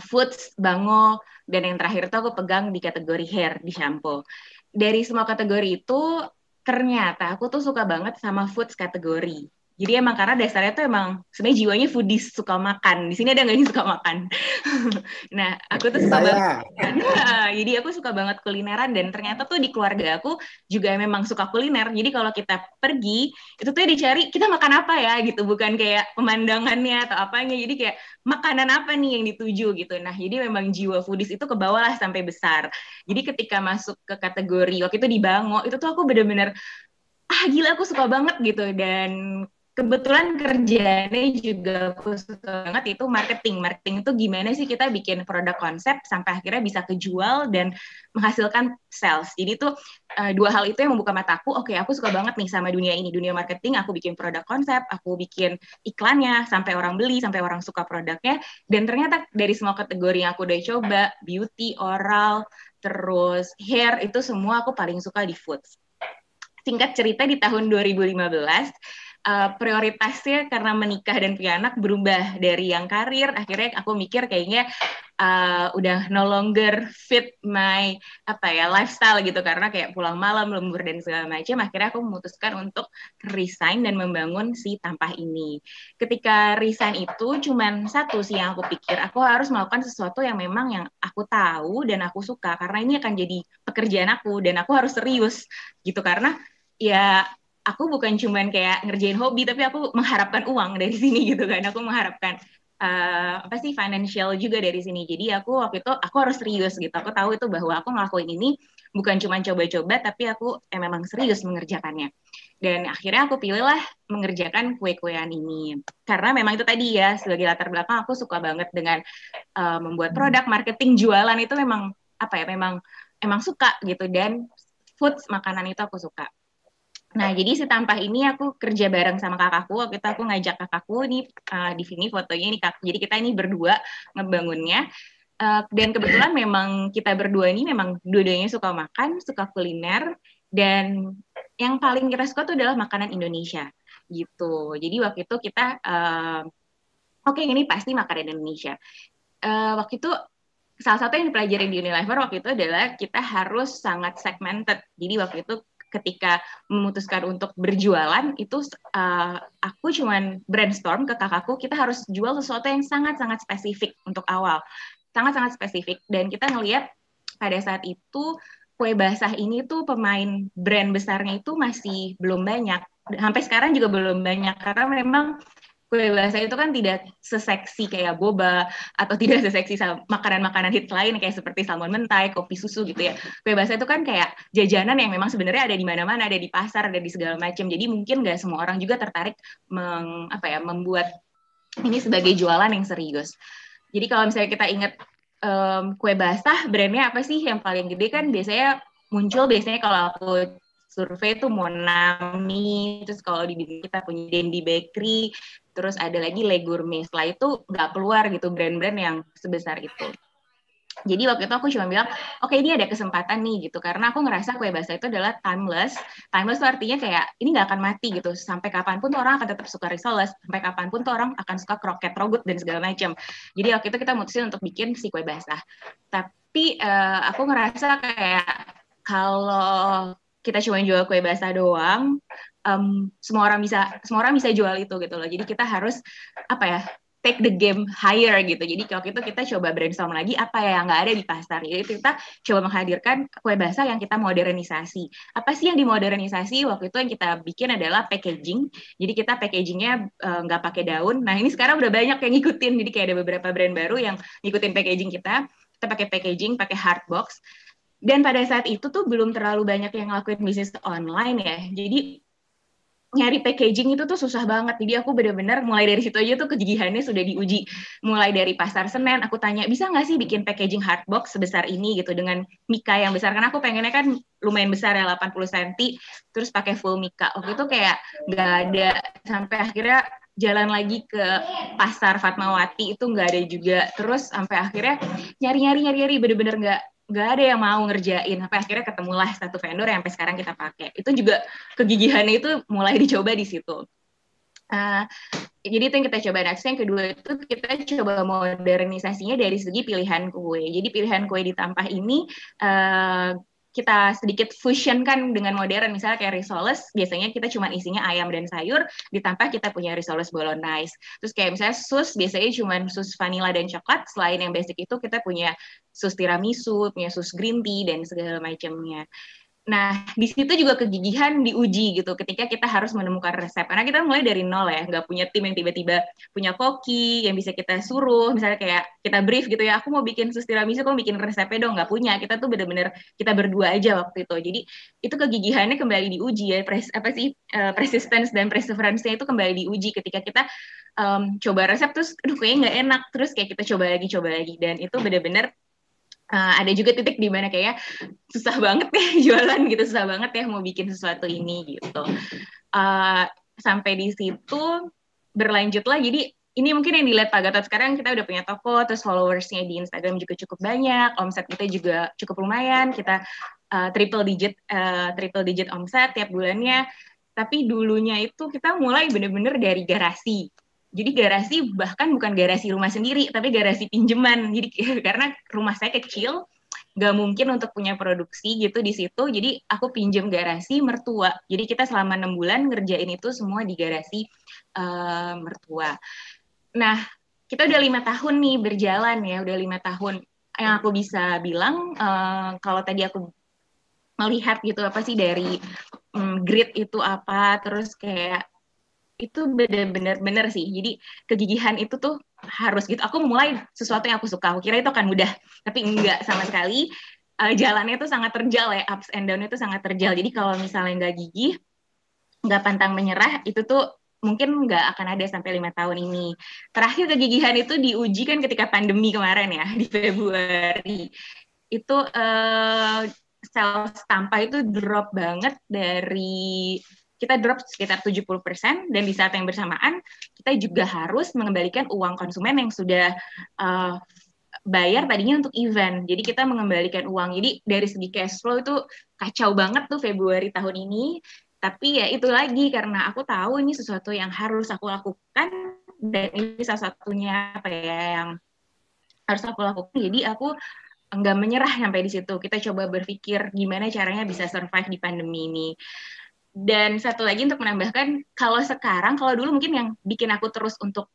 foods, Bango, dan yang terakhir tuh aku pegang di kategori hair di shampoo. Dari semua kategori itu ternyata aku tuh suka banget sama foods kategori. Jadi emang karena dasarnya tuh emang sebenarnya jiwanya foodies, suka makan. Di sini ada nggak yang suka makan? Nah, aku tuh suka banget. Nah, jadi aku suka banget kulineran, dan ternyata tuh di keluarga aku juga memang suka kuliner. Jadi kalau kita pergi, itu tuh dicari kita makan apa ya gitu, bukan kayak pemandangannya atau apanya. Jadi kayak makanan apa nih yang dituju gitu. Nah, jadi memang jiwa foodies itu kebawa lah sampai besar. Jadi ketika masuk ke kategori waktu itu di Bango, itu tuh aku bener-bener gila aku suka banget gitu. Dan kebetulan kerjaannya juga aku suka banget itu marketing. Marketing itu gimana sih kita bikin produk konsep sampai akhirnya bisa kejual dan menghasilkan sales. Jadi itu dua hal itu yang membuka mataku. Oke, aku suka banget nih sama dunia ini, dunia marketing. Aku bikin produk konsep, aku bikin iklannya sampai orang beli, sampai orang suka produknya. Dan ternyata dari semua kategori yang aku udah coba, beauty, oral, terus hair, itu semua aku paling suka di foods. Singkat cerita, di tahun 2015 prioritasnya karena menikah dan punya anak berubah dari yang karir. Akhirnya aku mikir kayaknya udah no longer fit my lifestyle gitu, karena kayak pulang malam, lembur dan segala macam. Akhirnya aku memutuskan untuk resign dan membangun si Tampah ini. Ketika resign itu cuman satu sih yang aku pikir, aku harus melakukan sesuatu yang memang yang aku tahu dan aku suka, karena ini akan jadi pekerjaan aku dan aku harus serius gitu. Karena ya aku bukan cuman kayak ngerjain hobi, tapi aku mengharapkan uang dari sini gitu kan. Aku mengharapkan financial juga dari sini. Jadi aku waktu itu aku harus serius gitu. Aku tahu itu bahwa aku ngelakuin ini bukan cuma coba-coba, tapi aku memang serius mengerjakannya. Dan akhirnya aku pilihlah mengerjakan kue-kuean ini. Karena memang itu tadi ya, sebagai latar belakang aku suka banget dengan membuat produk, marketing, jualan itu memang memang suka gitu. Dan foods, makanan itu aku suka. Nah, jadi si Tampah ini aku kerja bareng sama kakakku. Waktu itu aku ngajak kakakku, ini di sini fotonya ini kak. Jadi kita ini berdua ngebangunnya. Dan kebetulan memang kita berdua ini memang dua-duanya suka makan, suka kuliner, dan yang paling kita suka itu adalah makanan Indonesia gitu. Jadi waktu itu kita oke, ini pasti makanan Indonesia. Waktu itu salah satu yang dipelajari di Unilever waktu itu adalah kita harus sangat segmented. Jadi waktu itu ketika memutuskan untuk berjualan itu aku cuman brainstorm ke kakakku, kita harus jual sesuatu yang sangat-sangat spesifik untuk awal, sangat-sangat spesifik. Dan kita ngelihat pada saat itu kue basah ini tuh pemain brand besarnya itu masih belum banyak. Sampai sekarang juga belum banyak, karena memang kue basah itu kan tidak seseksi kayak boba, atau tidak seseksi makanan-makanan hits lain kayak seperti salmon mentai, kopi susu gitu ya. Kue basah itu kan kayak jajanan yang memang sebenarnya ada di mana-mana, ada di pasar, ada di segala macam. Jadi mungkin nggak semua orang juga tertarik membuat ini sebagai jualan yang serius. Jadi kalau misalnya kita ingat kue basah, brandnya apa sih yang paling gede kan biasanya muncul kalau aku survei tuh Monami, terus kalau di kita punya Dendi Bakery, terus ada lagi Le Gourmet. Setelah itu nggak keluar gitu brand-brand yang sebesar itu. Jadi waktu itu aku cuma bilang, oke, ini ada kesempatan nih gitu, karena aku ngerasa kue basah itu adalah timeless. Timeless itu artinya kayak ini nggak akan mati gitu, sampai kapanpun tuh orang akan tetap suka risoles, sampai kapanpun tuh orang akan suka kroket, rogut dan segala macam. Jadi waktu itu kita mutusin untuk bikin si kue basah. Tapi aku ngerasa kayak kalau kita cuma jual kue basah doang, semua orang bisa jual itu gitu loh. Jadi kita harus take the game higher gitu. Jadi waktu itu kita coba brainstorm lagi apa yang nggak ada di pasar. Jadi kita coba menghadirkan kue basah yang kita modernisasi. Apa sih yang dimodernisasi? Waktu itu yang kita bikin adalah packaging. Jadi kita packagingnya nggak pakai daun. Nah ini sekarang udah banyak yang ngikutin. Jadi kayak ada beberapa brand baru yang ngikutin packaging kita. Kita pakai packaging, pakai hard box. Dan pada saat itu tuh belum terlalu banyak yang ngelakuin bisnis online ya. Jadi nyari packaging itu tuh susah banget. Jadi aku benar-benar mulai dari situ aja tuh kegigihannya sudah diuji. Mulai dari Pasar Senen, aku tanya, bisa nggak sih bikin packaging hardbox sebesar ini gitu, dengan mika yang besar. Karena aku pengennya kan lumayan besar ya, 80 cm, terus pakai full mika. Waktu itu kayak nggak ada, sampai akhirnya jalan lagi ke Pasar Fatmawati, itu nggak ada juga. Terus sampai akhirnya nyari-nyari, bener-bener nggak ada yang mau ngerjain, sampai akhirnya ketemulah satu vendor yang sampai sekarang kita pakai. Itu juga kegigihannya itu mulai dicoba di situ. Jadi itu yang kita coba. Next, yang kedua itu kita coba modernisasinya dari segi pilihan kue. Jadi pilihan kue di Tampah ini kita sedikit fusion kan dengan modern. Misalnya kayak risoles, biasanya kita cuma isinya ayam dan sayur, di Tampah kita punya risoles bolognese. Terus kayak misalnya sus, biasanya cuma sus vanilla dan coklat. Selain yang basic itu kita punya sus tiramisu, punya sus green tea dan segala macamnya. Nah, di situ juga kegigihan diuji gitu, ketika kita harus menemukan resep. Karena kita mulai dari nol ya, nggak punya tim yang tiba-tiba punya koki yang bisa kita suruh, misalnya kayak kita brief gitu ya, aku mau bikin sus tiramisu, kamu bikin resepnya dong, nggak punya. Kita tuh bener-bener kita berdua aja waktu itu. Jadi itu kegigihannya kembali diuji ya, persistence dan perseverance-nya itu kembali diuji ketika kita coba resep terus, aduh kayaknya nggak enak, terus kayak kita coba lagi, dan itu bener-bener ada juga titik di mana kayak susah banget ya jualan gitu, susah banget ya mau bikin sesuatu ini gitu. Sampai di situ berlanjutlah. Jadi ini mungkin yang dilihat Pak Gatot sekarang, kita udah punya toko, terus followersnya di Instagram juga cukup banyak, omset kita juga cukup lumayan, kita triple digit omset tiap bulannya. Tapi dulunya itu kita mulai bener-bener dari garasi. Jadi garasi bahkan bukan garasi rumah sendiri, tapi garasi pinjaman. Jadi karena rumah saya kecil, nggak mungkin untuk punya produksi gitu di situ. Jadi aku pinjam garasi mertua. Jadi kita selama 6 bulan ngerjain itu semua di garasi mertua. Nah, kita udah 5 tahun nih berjalan ya, udah 5 tahun. Yang aku bisa bilang, kalau tadi aku melihat gitu apa sih dari grit itu apa, terus kayak itu benar-benar sih. Jadi kegigihan itu tuh harus gitu. Aku mulai sesuatu yang aku suka. Aku kira itu akan mudah, tapi enggak sama sekali. Jalannya tuh sangat terjal ya, ups and down-nya tuh sangat terjal. Jadi kalau misalnya nggak gigih, nggak pantang menyerah, itu tuh mungkin nggak akan ada sampai 5 tahun ini. Terakhir kegigihan itu diuji kan ketika pandemi kemarin ya, di Februari. Itu sales Tampah itu drop banget dari... Kita drop sekitar 70%, dan di saat yang bersamaan kita juga harus mengembalikan uang konsumen yang sudah bayar tadinya untuk event. Jadi kita mengembalikan uang. Jadi dari segi cash flow itu kacau banget tuh Februari tahun ini. Tapi ya itu lagi, karena aku tahu ini sesuatu yang harus aku lakukan, dan ini salah satunya apa ya yang harus aku lakukan. Jadi aku nggak menyerah sampai di situ. Kita coba berpikir gimana caranya bisa survive di pandemi ini. Dan satu lagi untuk menambahkan, kalau dulu mungkin yang bikin aku terus untuk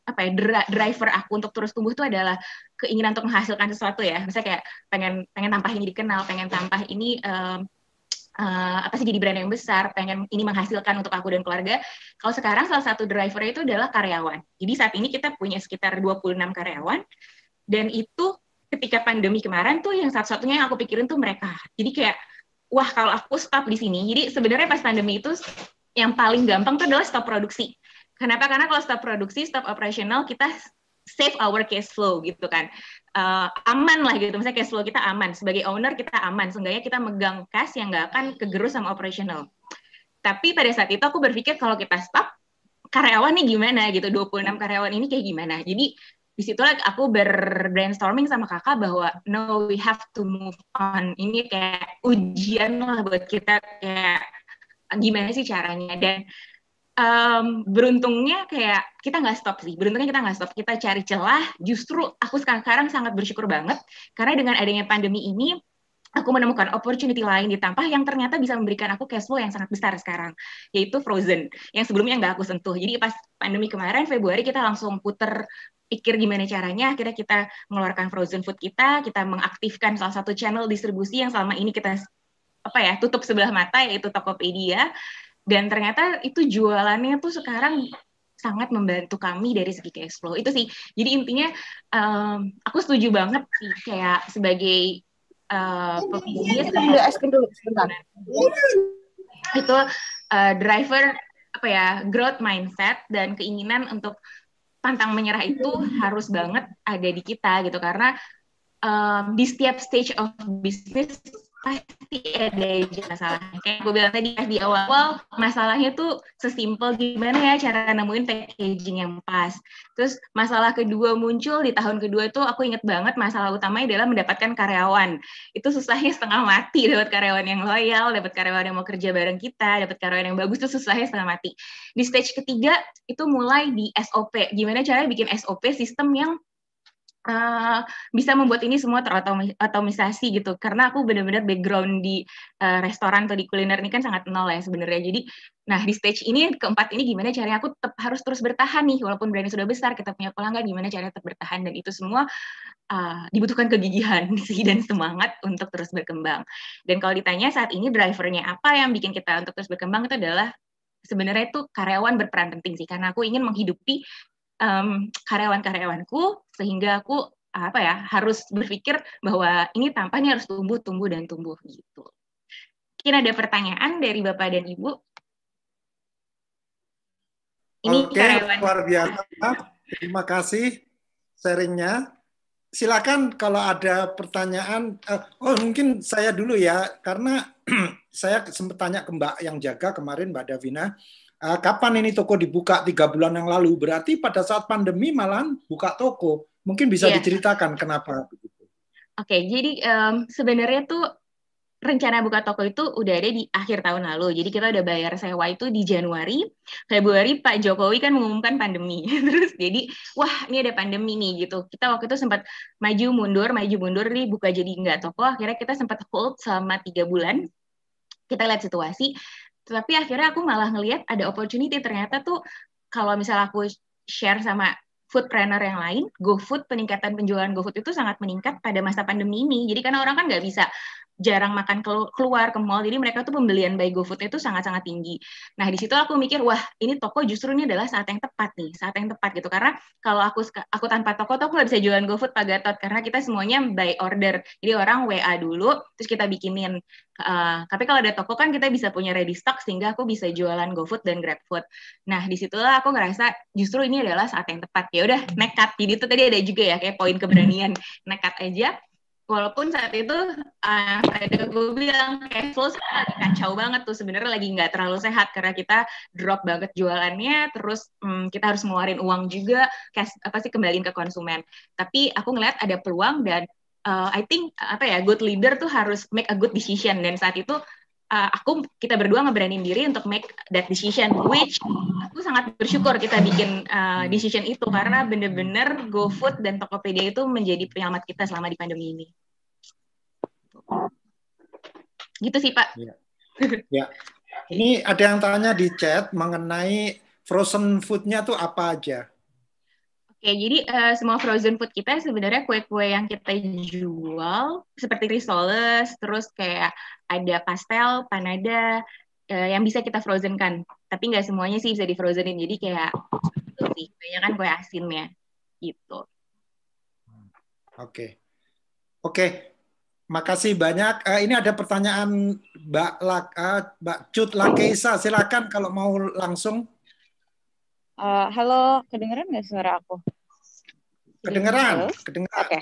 driver aku untuk terus tumbuh itu adalah keinginan untuk menghasilkan sesuatu ya. Misalnya kayak pengen tampah ini dikenal, pengen tampah ini jadi brand yang besar, pengen ini menghasilkan untuk aku dan keluarga. Kalau sekarang salah satu drivernya itu adalah karyawan. Jadi saat ini kita punya sekitar 26 karyawan, dan itu ketika pandemi kemarin tuh yang satu-satunya yang aku pikirin tuh mereka. Jadi kayak, wah kalau aku stop di sini, jadi sebenarnya pas pandemi itu yang paling gampang tuh adalah stop produksi. Kenapa? Karena kalau stop produksi, stop operasional, kita save our cash flow gitu kan. Aman lah gitu, misalnya cash flow kita aman. Sebagai owner kita aman, seenggaknya kita megang cash yang nggak akan kegerus sama operasional. Tapi pada saat itu aku berpikir kalau kita stop, karyawan nih gimana gitu, 26 karyawan ini kayak gimana. Jadi disitulah aku brainstorming sama kakak bahwa no, we have to move on. Ini kayak ujian lah buat kita, kayak gimana sih caranya. Dan beruntungnya kayak kita nggak stop sih. Beruntungnya kita nggak stop. Kita cari celah. Justru aku sekarang sangat bersyukur banget karena dengan adanya pandemi ini aku menemukan opportunity lain di Tampah yang ternyata bisa memberikan aku cash flow yang sangat besar sekarang, yaitu frozen, yang sebelumnya nggak aku sentuh. Jadi pas pandemi kemarin, Februari, kita langsung puter pikir gimana caranya, akhirnya kita mengeluarkan frozen food kita mengaktifkan salah satu channel distribusi yang selama ini kita tutup sebelah mata, yaitu Tokopedia. Dan ternyata itu jualannya tuh sekarang sangat membantu kami dari segi cash flow. Itu sih. Jadi intinya aku setuju banget sih kayak sebagai pebisnis dulu sebentar. Itu driver growth mindset dan keinginan untuk pantang menyerah itu harus banget ada di kita gitu, karena di setiap stage of business pasti ada aja masalahnya. Kayak gue bilang tadi di awal, masalahnya tuh sesimpel gimana ya cara nemuin packaging yang pas. Terus masalah kedua muncul di tahun kedua itu aku inget banget, masalah utamanya adalah mendapatkan karyawan. Itu susahnya setengah mati, dapat karyawan yang loyal, dapat karyawan yang mau kerja bareng kita, dapat karyawan yang bagus, itu susahnya setengah mati. Di stage ketiga itu mulai di SOP. Gimana caranya bikin SOP, sistem yang bisa membuat ini semua terotomisasi gitu, karena aku benar-benar background di restoran atau di kuliner ini kan sangat nol ya sebenarnya. Jadi nah di stage ini keempat ini gimana caranya aku tetap harus terus bertahan nih, walaupun brandnya sudah besar, kita punya pelanggan, gimana caranya tetap bertahan. Dan itu semua dibutuhkan kegigihan sih dan semangat untuk terus berkembang. Dan kalau ditanya saat ini drivernya apa yang bikin kita untuk terus berkembang, itu adalah sebenarnya itu karyawan berperan penting sih, karena aku ingin menghidupi karyawan-karyawanku, sehingga aku harus berpikir bahwa ini tampaknya harus tumbuh dan tumbuh gitu. Mungkin ada pertanyaan dari Bapak dan Ibu. Ini karyawan. Luar biasa. Terima kasih sharingnya. Silakan kalau ada pertanyaan. Mungkin saya dulu ya, karena saya sempat tanya ke Mbak yang jaga kemarin, Mbak Davina. Kapan ini toko dibuka? 3 bulan yang lalu. Berarti pada saat pandemi malah buka toko. Mungkin bisa diceritakan kenapa begitu. Oke, jadi sebenarnya tuh rencana buka toko itu udah ada di akhir tahun lalu. Jadi kita udah bayar sewa itu di Januari. Februari Pak Jokowi kan mengumumkan pandemi. Terus jadi, wah ini ada pandemi nih gitu. Kita waktu itu sempat maju mundur nih, buka jadi nggak toko. Akhirnya kita sempat hold selama 3 bulan. Kita lihat situasi. Tapi akhirnya aku malah ngelihat ada opportunity. Ternyata tuh kalau misalnya aku share sama foodpreneur yang lain, GoFood, peningkatan penjualan GoFood itu sangat meningkat pada masa pandemi ini. Jadi karena orang kan nggak bisa jarang makan keluar ke mall, jadi mereka tuh pembelian by GoFood itu sangat-sangat tinggi. Nah di situ aku mikir, wah ini toko justru ini adalah saat yang tepat gitu, karena kalau aku tanpa toko tuh aku nggak bisa jualan GoFood Pak Gatot, karena kita semuanya by order, jadi orang WA dulu terus kita bikinin. Tapi kalau ada toko kan kita bisa punya ready stock sehingga aku bisa jualan GoFood dan GrabFood. Nah disitulah aku ngerasa justru ini adalah saat yang tepat. Ya udah nekat. Jadi itu tadi ada juga ya kayak poin keberanian, nekat aja. Walaupun saat itu ada gue bilang cash flow lagi kacau banget tuh, sebenarnya lagi nggak terlalu sehat karena kita drop banget jualannya, terus kita harus ngeluarin uang juga, kembaliin ke konsumen. Tapi aku ngeliat ada peluang dan I think good leader tuh harus make a good decision, dan saat itu kita berdua ngeberanin diri untuk make that decision, which aku sangat bersyukur kita bikin decision itu karena bener-bener GoFood dan Tokopedia itu menjadi penyelamat kita selama di pandemi ini. Gitu sih, Pak. Ya. Ya. Ini ada yang tanya di chat mengenai frozen food-nya tuh apa aja? Oke, jadi semua frozen food kita sebenarnya kue-kue yang kita jual seperti risoles, terus kayak ada pastel, panada, yang bisa kita frozen kan. Tapi nggak semuanya sih bisa di frozenin. Jadi kayak itu sih, banyak kan kue asinnya gitu. Oke. Makasih banyak. Ini ada pertanyaan Mbak Cut Lakeisa. Silakan kalau mau langsung. Halo, kedengeran nggak suara aku? Kedengeran. Oke.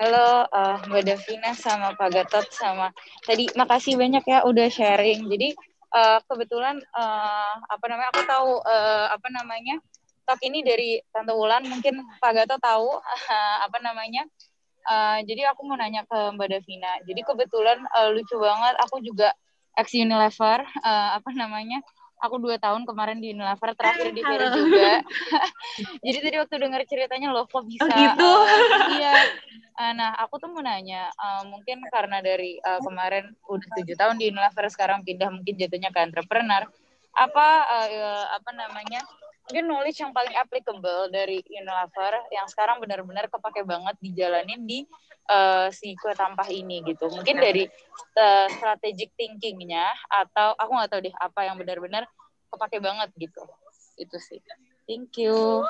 Halo Mbak Davina sama Pak Gatot sama tadi makasih banyak ya udah sharing. Jadi kebetulan aku tahu talk ini dari Tante Wulan, mungkin Pak Gatot tahu jadi aku mau nanya ke Mbak Davina. Jadi kebetulan lucu banget, aku juga ex Unilever, aku 2 tahun kemarin di Unilever, terakhir di Vero juga. Jadi tadi waktu dengar ceritanya loh kok bisa. Oh gitu? Iya. Nah aku tuh mau nanya, mungkin karena dari kemarin udah 7 tahun di Unilever, sekarang pindah mungkin jatuhnya ke entrepreneur. Mungkin knowledge yang paling applicable dari Unilever yang sekarang benar-benar kepake banget dijalanin di si kue tampah ini gitu. Mungkin dari strategic thinking-nya atau aku nggak tahu deh apa yang benar-benar kepake banget gitu. Itu sih. Thank you.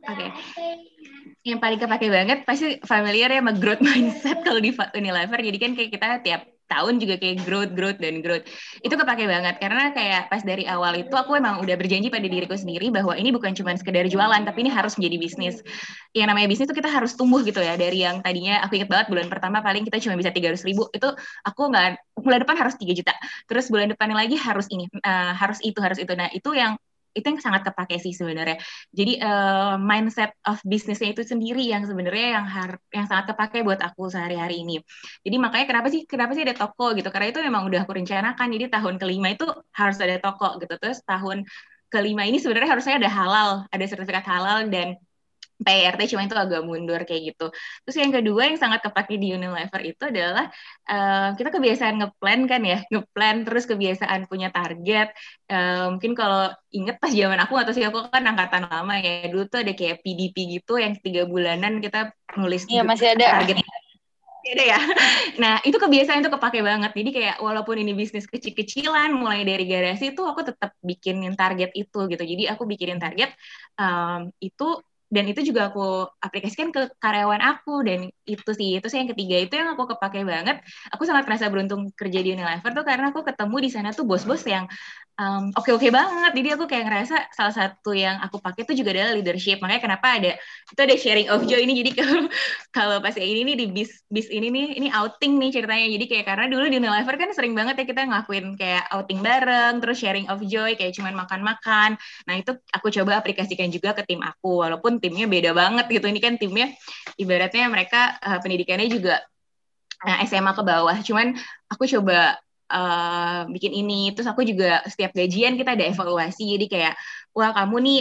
Oke. Yang paling kepake banget pasti familiar ya sama growth mindset kalau di Unilever. Jadi kan kayak kita tiap tahun juga kayak growth. Itu kepake banget karena kayak pas dari awal itu aku emang udah berjanji pada diriku sendiri bahwa ini bukan cuma sekedar jualan, tapi ini harus menjadi bisnis. Yang namanya bisnis itu kita harus tumbuh gitu ya. Dari yang tadinya aku ingat banget bulan pertama paling kita cuma bisa 300.000, itu aku nggak, bulan depan harus 3 juta. Terus bulan depannya lagi harus ini, harus itu. Nah itu yang sangat kepake sih sebenarnya. Jadi mindset of bisnisnya itu sendiri yang sebenarnya yang sangat kepake buat aku sehari-hari ini. Jadi makanya kenapa sih ada toko gitu? Karena itu memang udah aku rencanakan. Jadi tahun kelima itu harus ada toko gitu. Terus tahun kelima ini sebenarnya harusnya ada halal, ada sertifikat halal dan PRT, cuma itu agak mundur kayak gitu. Terus yang kedua yang sangat kepake di Unilever itu adalah kita kebiasaan ngeplan kan ya, terus kebiasaan punya target. Mungkin kalau inget pas zaman aku atau sih aku kan angkatan lama ya, dulu tuh ada kayak PDP gitu yang 3 bulanan kita nulis masih ada target. Ada ya. Nah, itu kebiasaan itu kepake banget. Jadi kayak walaupun ini bisnis kecil-kecilan, mulai dari garasi itu aku tetap bikinin target itu gitu. Jadi aku bikinin target itu, dan itu juga aku aplikasikan ke karyawan aku, dan itu sih yang ketiga itu yang aku kepake banget. Aku sangat merasa beruntung kerja di Unilever tuh karena aku ketemu di sana tuh bos-bos yang oke banget. Jadi aku kayak ngerasa salah satu yang aku pakai itu juga adalah leadership. Makanya kenapa ada sharing of joy ini. Jadi kalau pas ini nih di bis ini outing nih ceritanya. Jadi kayak karena dulu di Unilever kan sering banget ya kita ngelakuin kayak outing bareng, terus sharing of joy kayak cuman makan-makan. Nah itu aku coba aplikasikan juga ke tim aku, walaupun timnya beda banget gitu. Ini kan timnya ibaratnya mereka pendidikannya juga SMA ke bawah. Cuman aku coba bikin ini, terus aku juga setiap gajian kita ada evaluasi. Jadi kayak wah kamu nih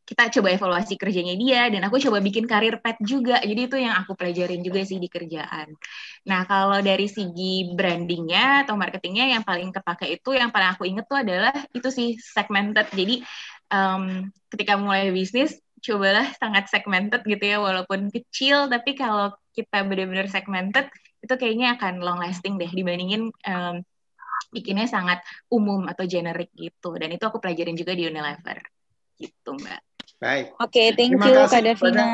kita coba evaluasi kerjanya dia, dan aku coba bikin karir pet juga. Jadi itu yang aku pelajarin juga sih di kerjaan. Nah, kalau dari segi brandingnya atau marketingnya yang paling kepake itu, yang paling aku inget tuh adalah itu sih segmented. Jadi ketika mulai bisnis, cobalah sangat segmented gitu ya, walaupun kecil, tapi kalau kita benar-benar segmented, itu kayaknya akan long lasting deh dibandingin bikinnya sangat umum atau generik gitu. Dan itu aku pelajarin juga di Unilever. Gitu, Mbak. Baik. Oke, thank you Kak Davina.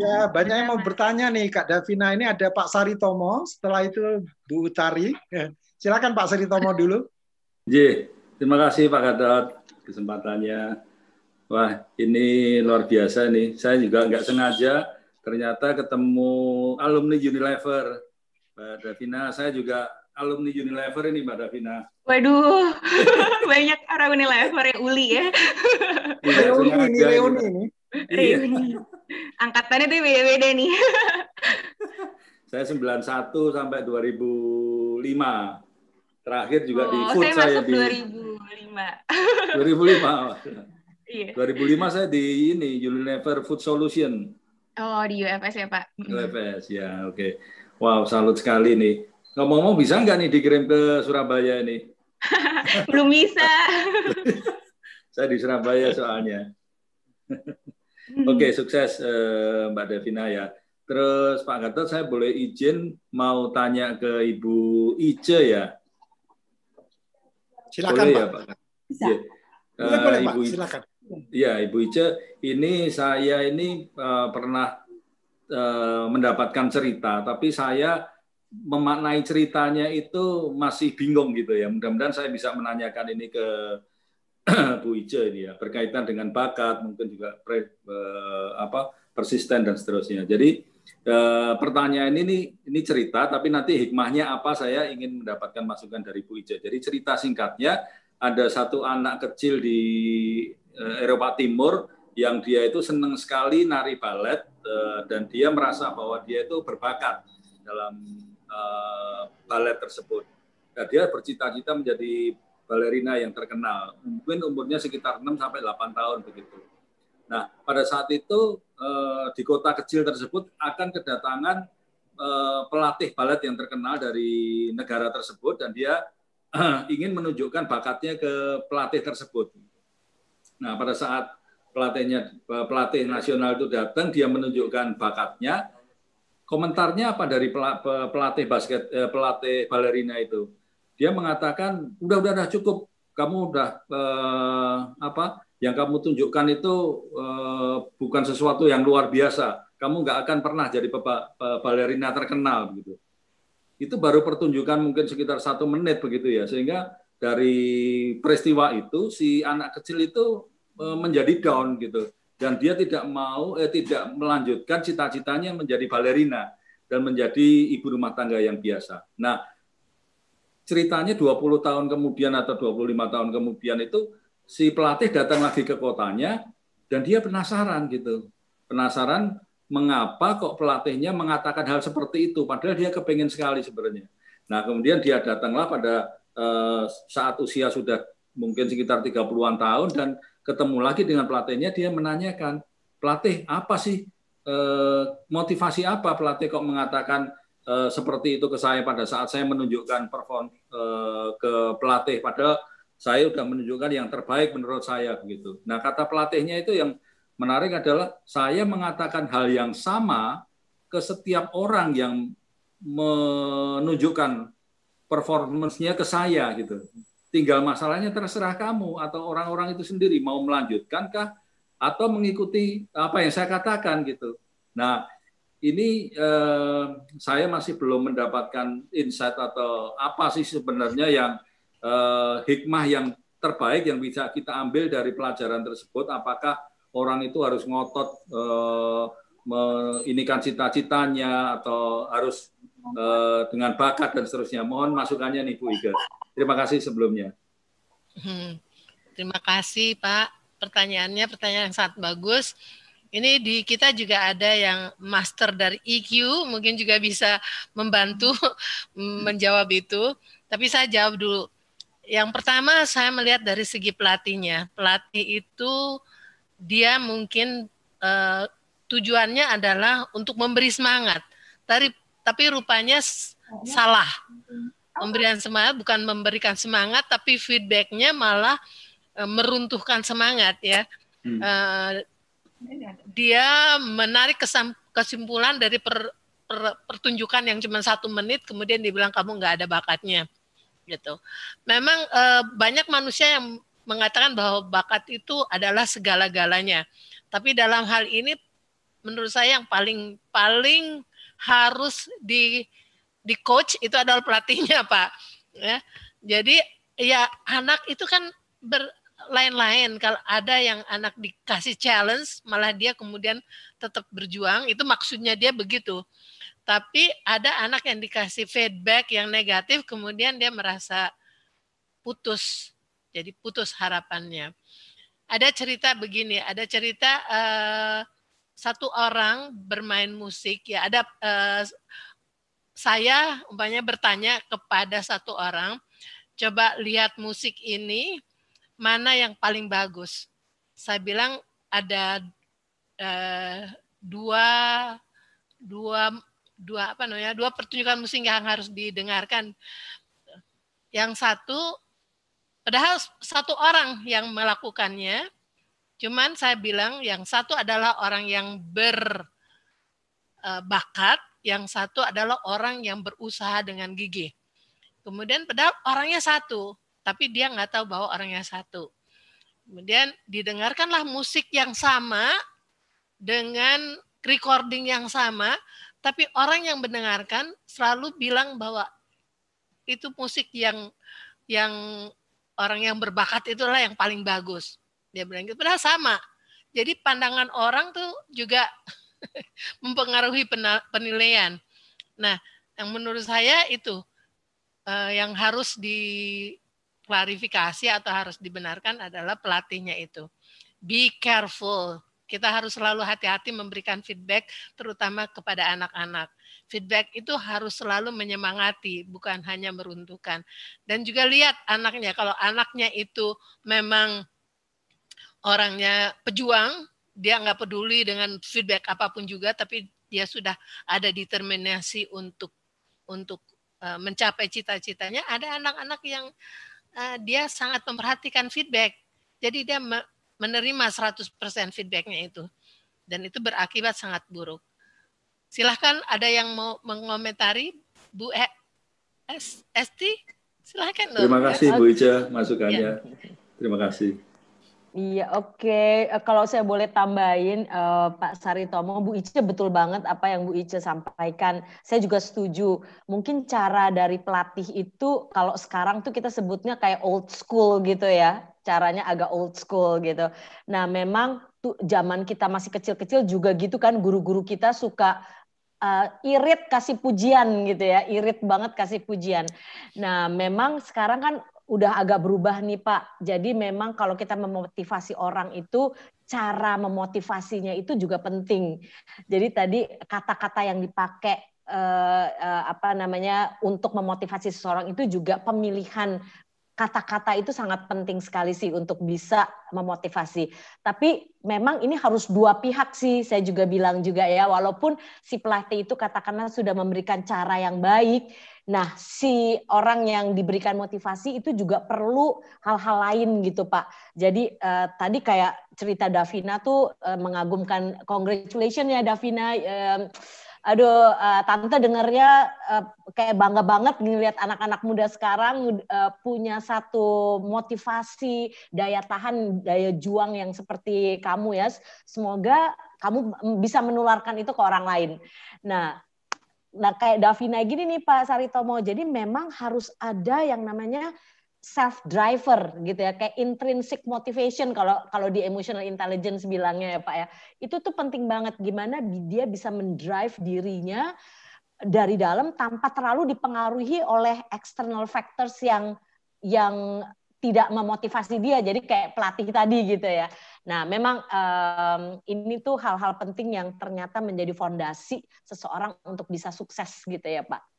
Ya, banyak yang mau bertanya nih Kak Davina. Ini ada Pak Saritomo, setelah itu Bu Utari. Silakan Pak Saritomo dulu. Terima kasih Pak Gatot kesempatannya. Wah, ini luar biasa nih. Saya juga nggak sengaja ternyata ketemu alumni Unilever. Mbak Davina, saya juga alumni Unilever ini Mbak Davina. Waduh, banyak orang Unilever yang uli ya. Reuni ini. Reuni. Angkatannya tuh beda-beda nih. Saya 91 sampai 2005. Terakhir juga di food saya masuk 2005. 2005. Iya. 2005 saya di Unilever Food Solution. Oh, di UFS ya, Pak. UFS, ya, oke. Wow, salut sekali nih. Ngomong-ngomong, bisa nggak nih dikirim ke Surabaya ini? Belum bisa. Saya di Surabaya soalnya. Oke, sukses Mbak Devina ya. Terus Pak Gatot, saya boleh izin mau tanya ke Ibu Ice ya? Silakan, boleh Pak. Ya, Pak? Bisa. Boleh, Pak. Ibu Silakan. Ya, Ibu Ice, ini saya ini pernah mendapatkan cerita, tapi saya memaknai ceritanya itu masih bingung gitu ya. Mudah-mudahan saya bisa menanyakan ini ke Bu Ice ini ya, berkaitan dengan bakat, mungkin juga persisten dan seterusnya. Jadi pertanyaan ini cerita, tapi nanti hikmahnya apa saya ingin mendapatkan masukan dari Bu Ice. Jadi cerita singkatnya, ada satu anak kecil di Eropa Timur yang dia itu senang sekali nari balet dan dia merasa bahwa dia itu berbakat dalam balet tersebut. Nah, dia bercita-cita menjadi balerina yang terkenal. Mungkin umurnya sekitar 6 sampai 8 tahun begitu. Nah, pada saat itu di kota kecil tersebut akan kedatangan pelatih balet yang terkenal dari negara tersebut dan dia ingin menunjukkan bakatnya ke pelatih tersebut. Nah, pada saat pelatih nasional itu datang, dia menunjukkan bakatnya. Komentarnya apa dari pelatih balerina itu? Dia mengatakan, udah cukup, kamu udah yang kamu tunjukkan itu bukan sesuatu yang luar biasa. Kamu nggak akan pernah jadi balerina terkenal begitu. Itu baru pertunjukan mungkin sekitar 1 menit begitu ya, sehingga dari peristiwa itu si anak kecil itu menjadi down gitu, dan dia tidak melanjutkan cita-citanya menjadi balerina dan menjadi ibu rumah tangga yang biasa. Nah, ceritanya 20 tahun kemudian atau 25 tahun kemudian itu si pelatih datang lagi ke kotanya dan dia penasaran gitu. Penasaran mengapa kok pelatihnya mengatakan hal seperti itu, padahal dia kepengen sekali sebenarnya. Nah, kemudian dia datanglah pada saat usia sudah mungkin sekitar 30-an tahun dan ketemu lagi dengan pelatihnya, dia menanyakan, pelatih apa sih, motivasi apa pelatih kok mengatakan seperti itu ke saya pada saat saya menunjukkan perform ke pelatih, padahal saya sudah menunjukkan yang terbaik menurut saya begitu. Nah, kata pelatihnya itu yang menarik adalah saya mengatakan hal yang sama ke setiap orang yang menunjukkan performance-nya ke saya gitu. Tinggal masalahnya terserah kamu atau orang-orang itu sendiri mau melanjutkankah atau mengikuti apa yang saya katakan gitu. Nah, ini saya masih belum mendapatkan insight atau apa sih sebenarnya yang hikmah yang terbaik yang bisa kita ambil dari pelajaran tersebut. Apakah orang itu harus ngotot inikan cita-citanya atau harus dengan bakat dan seterusnya. Mohon masukannya nih Bu Iga. Terima kasih sebelumnya. Terima kasih Pak. Pertanyaannya pertanyaan yang sangat bagus. Ini di kita juga ada yang master dari EQ, mungkin juga bisa membantu menjawab itu. Tapi saya jawab dulu. Yang pertama saya melihat dari segi pelatihnya. Pelatih itu dia mungkin tujuannya adalah untuk memberi semangat. Tapi rupanya salah. Pemberian semangat bukan memberikan semangat, tapi feedbacknya malah meruntuhkan semangat ya. Dia menarik kesimpulan dari pertunjukan yang cuma 1 menit, kemudian dibilang kamu nggak ada bakatnya, gitu. Memang banyak manusia yang mengatakan bahwa bakat itu adalah segala-galanya, tapi dalam hal ini menurut saya yang paling harus di coach itu adalah pelatihnya Pak. Ya, jadi ya anak itu kan lain-lain. Kalau ada yang anak dikasih challenge, malah dia kemudian tetap berjuang, itu maksudnya dia begitu. Tapi ada anak yang dikasih feedback yang negatif, kemudian dia merasa putus, jadi putus harapannya. Ada cerita begini, ada cerita satu orang bermain musik, ya ada saya umpamanya bertanya kepada satu orang, coba lihat musik ini, mana yang paling bagus? Saya bilang ada dua pertunjukan musik yang harus didengarkan. Yang satu, padahal satu orang yang melakukannya, cuman saya bilang yang satu adalah orang yang berbakat, yang satu adalah orang yang berusaha dengan gigih. Kemudian padahal orangnya satu, tapi dia nggak tahu bahwa orangnya satu. Kemudian didengarkanlah musik yang sama dengan recording yang sama, tapi orang yang mendengarkan selalu bilang bahwa itu musik yang orang yang berbakat itulah yang paling bagus. Dia bilang gitu, padahal sama. Jadi pandangan orang tuh juga mempengaruhi penilaian. Nah, yang menurut saya itu yang harus diklarifikasi atau harus dibenarkan adalah pelatihnya itu. Be careful. Kita harus selalu hati-hati memberikan feedback, terutama kepada anak-anak. Feedback itu harus selalu menyemangati, bukan hanya meruntuhkan. Dan juga lihat anaknya, kalau anaknya itu memang orangnya pejuang, dia nggak peduli dengan feedback apapun juga, tapi dia sudah ada determinasi untuk mencapai cita-citanya. Ada anak-anak yang dia sangat memperhatikan feedback. Jadi dia menerima 100% feedbacknya itu. Dan itu berakibat sangat buruk. Silahkan ada yang mau mengomentari, Bu Esti? Silahkan. Terima kasih Bu Ica masukannya. Terima kasih. Iya, oke. Kalau saya boleh tambahin, Pak Saritomo, Bu Ica betul banget apa yang Bu Ica sampaikan. Saya juga setuju. Mungkin cara dari pelatih itu, kalau sekarang tuh kita sebutnya kayak old school gitu ya. Caranya agak old school gitu. Nah, memang tuh zaman kita masih kecil-kecil juga gitu kan, guru-guru kita suka irit kasih pujian gitu ya. Irit banget kasih pujian. Nah, memang sekarang kan udah agak berubah nih Pak. Jadi memang kalau kita memotivasi orang itu, cara memotivasinya itu juga penting. Jadi tadi kata-kata yang dipakai untuk memotivasi seseorang itu juga pemilihan kata-kata itu sangat penting sekali sih untuk bisa memotivasi. Tapi memang ini harus dua pihak sih, saya juga bilang juga ya, walaupun si pelatih itu katakanlah sudah memberikan cara yang baik, nah si orang yang diberikan motivasi itu juga perlu hal-hal lain gitu Pak. Jadi tadi kayak cerita Davina tuh mengagumkan, congratulations ya Davina. Aduh, Tante dengarnya kayak bangga banget ngelihat anak-anak muda sekarang punya satu motivasi, daya tahan, daya juang yang seperti kamu ya. Semoga kamu bisa menularkan itu ke orang lain. Nah kayak Davina gini nih Pak Saritomo, jadi memang harus ada yang namanya self driver gitu ya, kayak intrinsic motivation kalau di emotional intelligence bilangnya ya Pak ya. Itu tuh penting banget, gimana dia bisa mendrive dirinya dari dalam tanpa terlalu dipengaruhi oleh external factors yang tidak memotivasi dia, jadi kayak pelatih tadi gitu ya. Nah, memang ini tuh hal-hal penting yang ternyata menjadi fondasi seseorang untuk bisa sukses gitu ya Pak.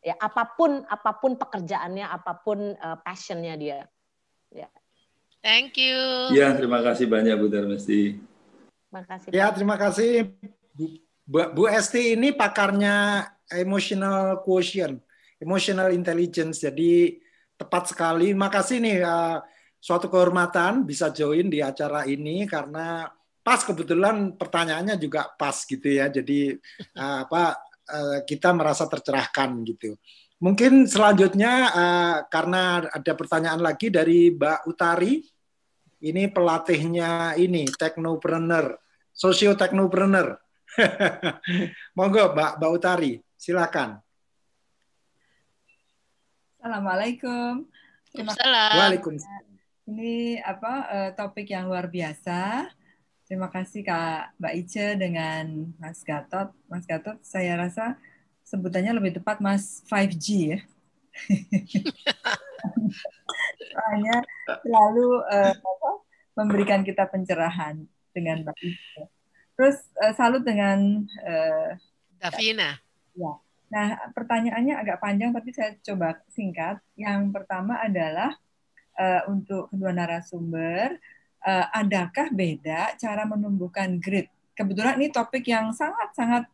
Ya, apapun pekerjaannya, apapun passionnya dia. Ya. Thank you. Ya, terima kasih banyak Bu Darmesti. Terima kasih. Ya, terima kasih Bu Esti, ini pakarnya emotional quotient, emotional intelligence. Jadi tepat sekali. Makasih nih, suatu kehormatan bisa join di acara ini karena pas kebetulan pertanyaannya juga pas gitu ya. Jadi kita merasa tercerahkan gitu. Mungkin selanjutnya karena ada pertanyaan lagi dari Mbak Utari. Ini pelatihnya ini teknopreneur, socio-teknopreneur. Monggo Mbak Utari, silakan. Assalamualaikum. Waalaikumsalam. Ini topik yang luar biasa. Terima kasih Kak Mbak Ica dengan Mas Gatot. Mas Gatot, saya rasa sebutannya lebih tepat Mas 5G ya. Soalnya selalu memberikan kita pencerahan dengan Mbak Ica. Terus salut dengan Davina. Ya. Nah, pertanyaannya agak panjang tapi saya coba singkat. Yang pertama adalah untuk kedua narasumber, adakah beda cara menumbuhkan grit? Kebetulan ini topik yang sangat-sangat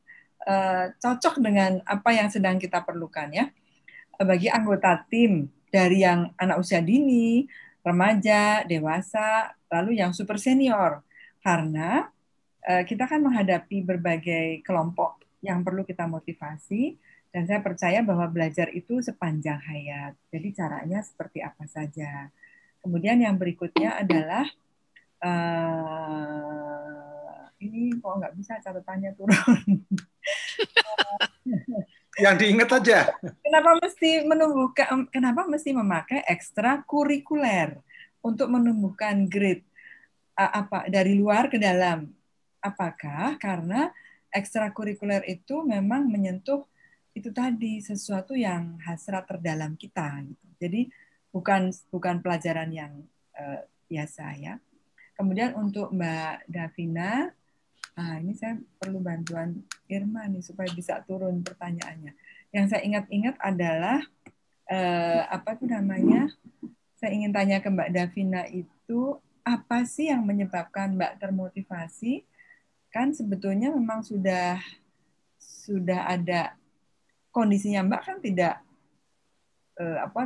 cocok dengan apa yang sedang kita perlukan ya. Bagi anggota tim dari yang anak usia dini, remaja, dewasa, lalu yang super senior. Karena kita kan menghadapi berbagai kelompok yang perlu kita motivasi, dan saya percaya bahwa belajar itu sepanjang hayat. Jadi caranya seperti apa saja. Kemudian yang berikutnya adalah ini kok nggak bisa catatannya turun. Yang diingat aja. Kenapa mesti memakai ekstrakurikuler untuk menumbuhkan grit dari luar ke dalam? Apakah karena ekstrakurikuler itu memang menyentuh itu tadi sesuatu yang hasrat terdalam kita gitu. Jadi bukan pelajaran yang biasa ya. Kemudian untuk Mbak Davina, ini saya perlu bantuan Irma nih supaya bisa turun pertanyaannya. Yang saya ingat-ingat adalah apa itu namanya? Saya ingin tanya ke Mbak Davina itu apa sih yang menyebabkan Mbak termotivasi? Kan sebetulnya memang sudah ada kondisinya Mbak kan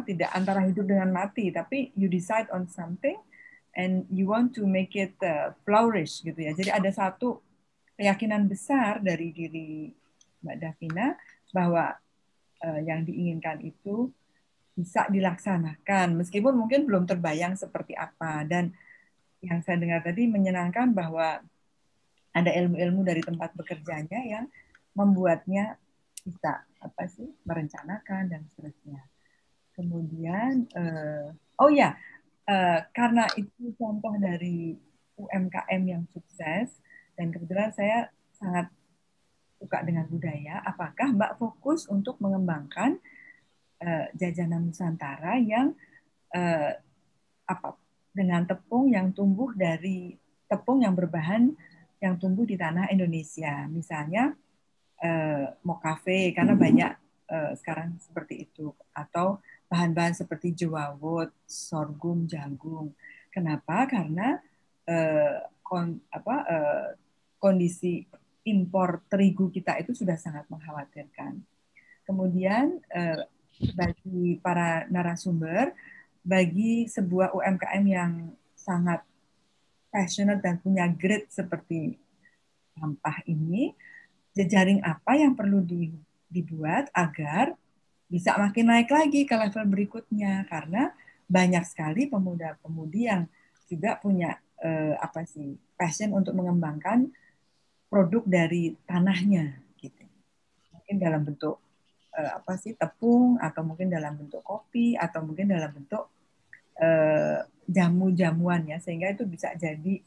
tidak antara hidup dengan mati, tapi you decide on something and you want to make it flourish gitu ya. Jadi ada satu keyakinan besar dari diri Mbak Davina bahwa yang diinginkan itu bisa dilaksanakan meskipun mungkin belum terbayang seperti apa. Dan yang saya dengar tadi menyenangkan bahwa ada ilmu-ilmu dari tempat bekerjanya yang membuatnya bisa merencanakan dan seterusnya. Kemudian karena itu contoh dari UMKM yang sukses, dan kebetulan saya sangat suka dengan budaya, apakah Mbak fokus untuk mengembangkan jajanan Nusantara yang dengan tepung yang tumbuh dari tepung yang berbahan yang tumbuh di tanah Indonesia, misalnya mokafe karena banyak sekarang seperti itu, atau bahan-bahan seperti jewawut, sorghum, jagung. Kenapa? Karena kondisi impor terigu kita itu sudah sangat mengkhawatirkan. Kemudian bagi para narasumber, bagi sebuah UMKM yang sangat passionate dan punya grit seperti Tampah ini, jejaring apa yang perlu dibuat agar bisa makin naik lagi ke level berikutnya, karena banyak sekali pemuda-pemudi yang juga punya passion untuk mengembangkan produk dari tanahnya gitu. Mungkin dalam bentuk tepung, atau mungkin dalam bentuk kopi, atau mungkin dalam bentuk jamu-jamuan ya, sehingga itu bisa jadi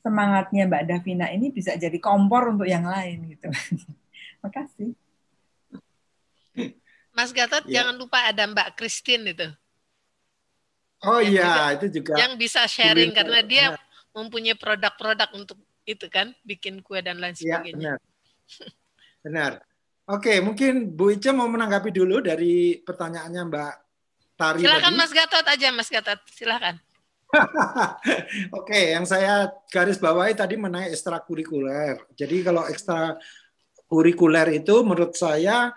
semangatnya Mbak Davina ini bisa jadi kompor untuk yang lain gitu. Makasih. Mas Gatot, jangan lupa ada Mbak Christine itu. Oh iya, itu juga. Yang bisa sharing karena dia mempunyai produk-produk untuk itu kan, bikin kue dan lain sebagainya. Ya, benar. Oke, mungkin Bu Ica mau menanggapi dulu dari pertanyaannya Mbak Tari. Silakan tadi. Mas Gatot aja, Mas Gatot. Silakan. Oke, yang saya garis bawahi tadi mengenai ekstrakurikuler. Jadi kalau ekstrakurikuler itu menurut saya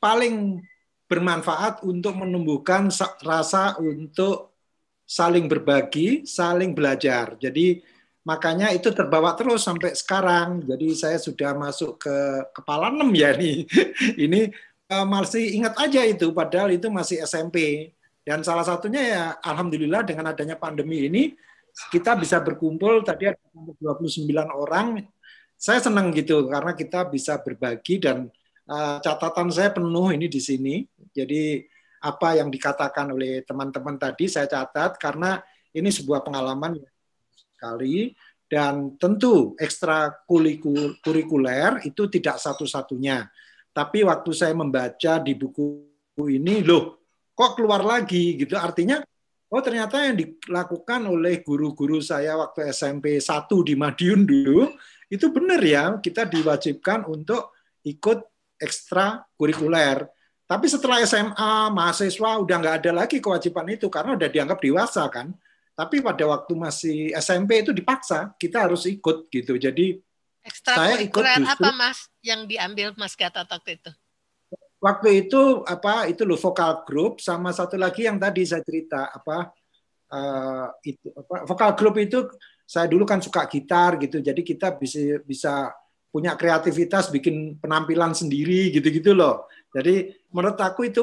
paling bermanfaat untuk menumbuhkan rasa untuk saling berbagi, saling belajar. Jadi makanya itu terbawa terus sampai sekarang. Jadi saya sudah masuk ke kepala 6 ya nih. Ini masih ingat aja itu, padahal itu masih SMP. Dan salah satunya ya alhamdulillah dengan adanya pandemi ini kita bisa berkumpul, tadi ada 29 orang. Saya senang gitu karena kita bisa berbagi, dan catatan saya penuh ini di sini. Jadi apa yang dikatakan oleh teman-teman tadi saya catat karena ini sebuah pengalaman sekali, dan tentu ekstrakurikuler itu tidak satu-satunya. Tapi waktu saya membaca di buku ini, loh kok keluar lagi gitu, artinya oh ternyata yang dilakukan oleh guru-guru saya waktu SMP 1 di Madiun dulu itu benar ya, kita diwajibkan untuk ikut ekstrakurikuler. Tapi setelah SMA, mahasiswa udah nggak ada lagi kewajiban itu karena udah dianggap dewasa kan. Tapi pada waktu masih SMP itu dipaksa, kita harus ikut gitu. Jadi Ekstrakurikuler apa Mas yang diambil Mas Gatot waktu itu? Waktu itu itu loh vokal group, sama satu lagi yang tadi saya cerita vokal group itu saya dulu kan suka gitar gitu, jadi kita bisa punya kreativitas bikin penampilan sendiri gitu-gitu loh. Jadi menurut aku itu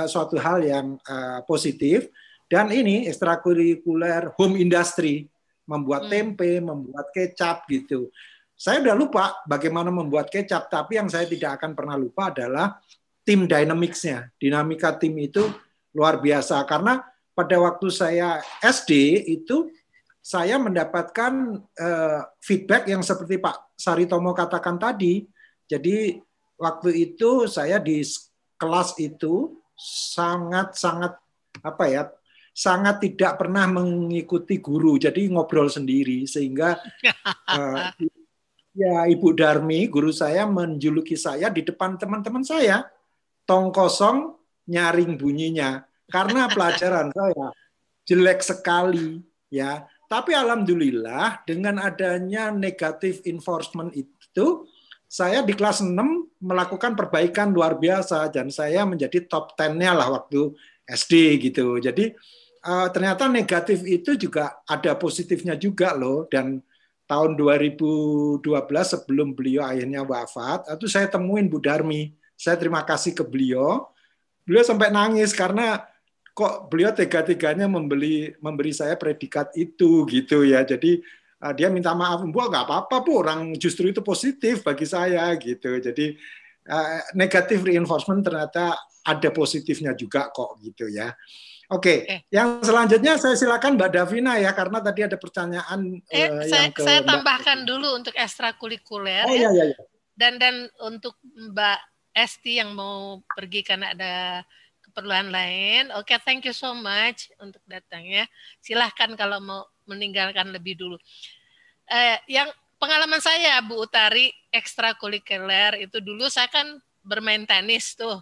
suatu hal yang positif. Dan ini ekstrakurikuler home industry, membuat tempe, membuat kecap gitu. Saya udah lupa bagaimana membuat kecap, tapi yang saya tidak akan pernah lupa adalah tim dynamics-nya. Dinamika tim itu luar biasa, karena pada waktu saya SD itu saya mendapatkan feedback yang seperti Pak Saritomo katakan tadi. Jadi waktu itu saya di kelas itu sangat tidak pernah mengikuti guru, jadi ngobrol sendiri, sehingga ya Ibu Darmi, guru saya, menjuluki saya di depan teman-teman saya, tong kosong nyaring bunyinya, karena pelajaran saya jelek sekali, ya. Tapi alhamdulillah dengan adanya negative enforcement itu, saya di kelas 6 melakukan perbaikan luar biasa, dan saya menjadi top 10-nya lah waktu SD gitu. Jadi ternyata negatif itu juga ada positifnya juga loh. Dan tahun 2012 sebelum beliau akhirnya wafat, itu saya temuin Bu Darmi. Saya terima kasih ke beliau. Beliau sampai nangis karena kok beliau tega-teganya memberi saya predikat itu gitu ya. Jadi dia minta maaf, Bu, nggak apa-apa Bu, orang justru itu positif bagi saya gitu. Jadi negative reinforcement ternyata ada positifnya juga kok gitu ya. Oke. Yang selanjutnya saya silakan Mbak Davina ya, karena tadi ada pertanyaan saya tambahkan dulu untuk ekstrakurikuler ya. Iya. Dan untuk Mbak Esti yang mau pergi karena ada keperluan lain. Oke, thank you so much untuk datangnya. Silahkan kalau mau meninggalkan lebih dulu. Yang pengalaman saya Bu Utari ekstrakurikuler itu dulu saya kan bermain tenis tuh.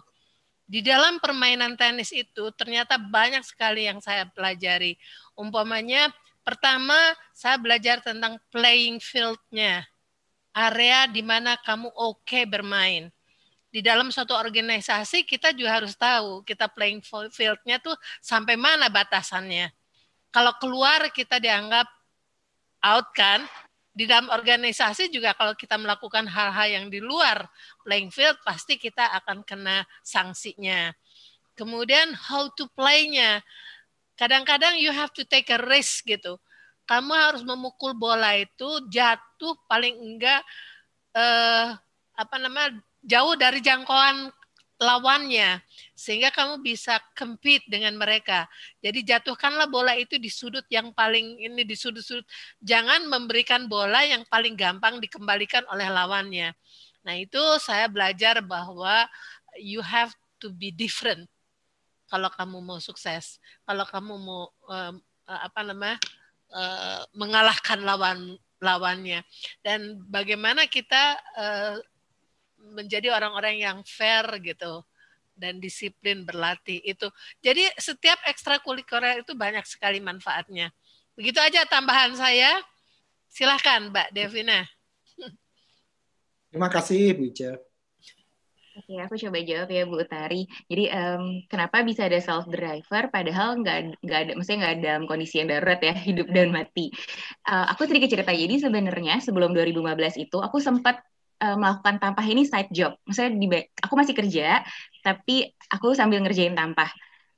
Di dalam permainan tenis itu ternyata banyak sekali yang saya pelajari. Umpamanya pertama saya belajar tentang playing field-nya. Area di mana kamu oke bermain. Di dalam suatu organisasi kita juga harus tahu kita playing field-nya tuh sampai mana batasannya. Kalau keluar kita dianggap out kan. Di dalam organisasi juga kalau kita melakukan hal-hal yang di luar playing field, pasti kita akan kena sanksinya. Kemudian how to play-nya. Kadang-kadang you have to take a risk gitu. Kamu harus memukul bola itu jatuh paling enggak jauh dari jangkauan lawannya, sehingga kamu bisa compete dengan mereka. Jadi jatuhkanlah bola itu di sudut yang paling di sudut-sudut. Jangan memberikan bola yang paling gampang dikembalikan oleh lawannya. Nah itu saya belajar bahwa you have to be different kalau kamu mau sukses. Kalau kamu mau mengalahkan lawannya. Dan bagaimana kita menjadi orang-orang yang fair gitu dan disiplin berlatih itu. Jadi setiap ekstrakurikuler itu banyak sekali manfaatnya. Begitu aja tambahan saya. Silahkan Mbak Devina. Terima kasih Bu Ica. Oke, aku coba jawab ya Bu Utari. Jadi kenapa bisa ada self driver padahal nggak ada, maksudnya nggak dalam kondisi yang darurat ya, hidup dan mati. Aku sedikit cerita. Jadi sebenarnya sebelum 2015 itu aku sempat melakukan tampah ini side job. Maksudnya aku masih kerja, tapi aku sambil ngerjain tampah.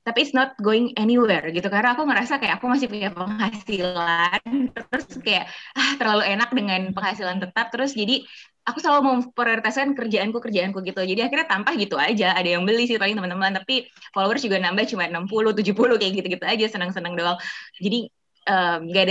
Tapi it's not going anywhere gitu, karena aku ngerasa kayak aku masih punya penghasilan, terus kayak terlalu enak dengan penghasilan tetap, terus jadi aku selalu memprioritaskan kerjaanku gitu. Jadi akhirnya tampah gitu aja, ada yang beli sih paling teman-teman, tapi followers juga nambah cuma 60, 70 kayak gitu-gitu aja, senang-senang doang. Jadi nggak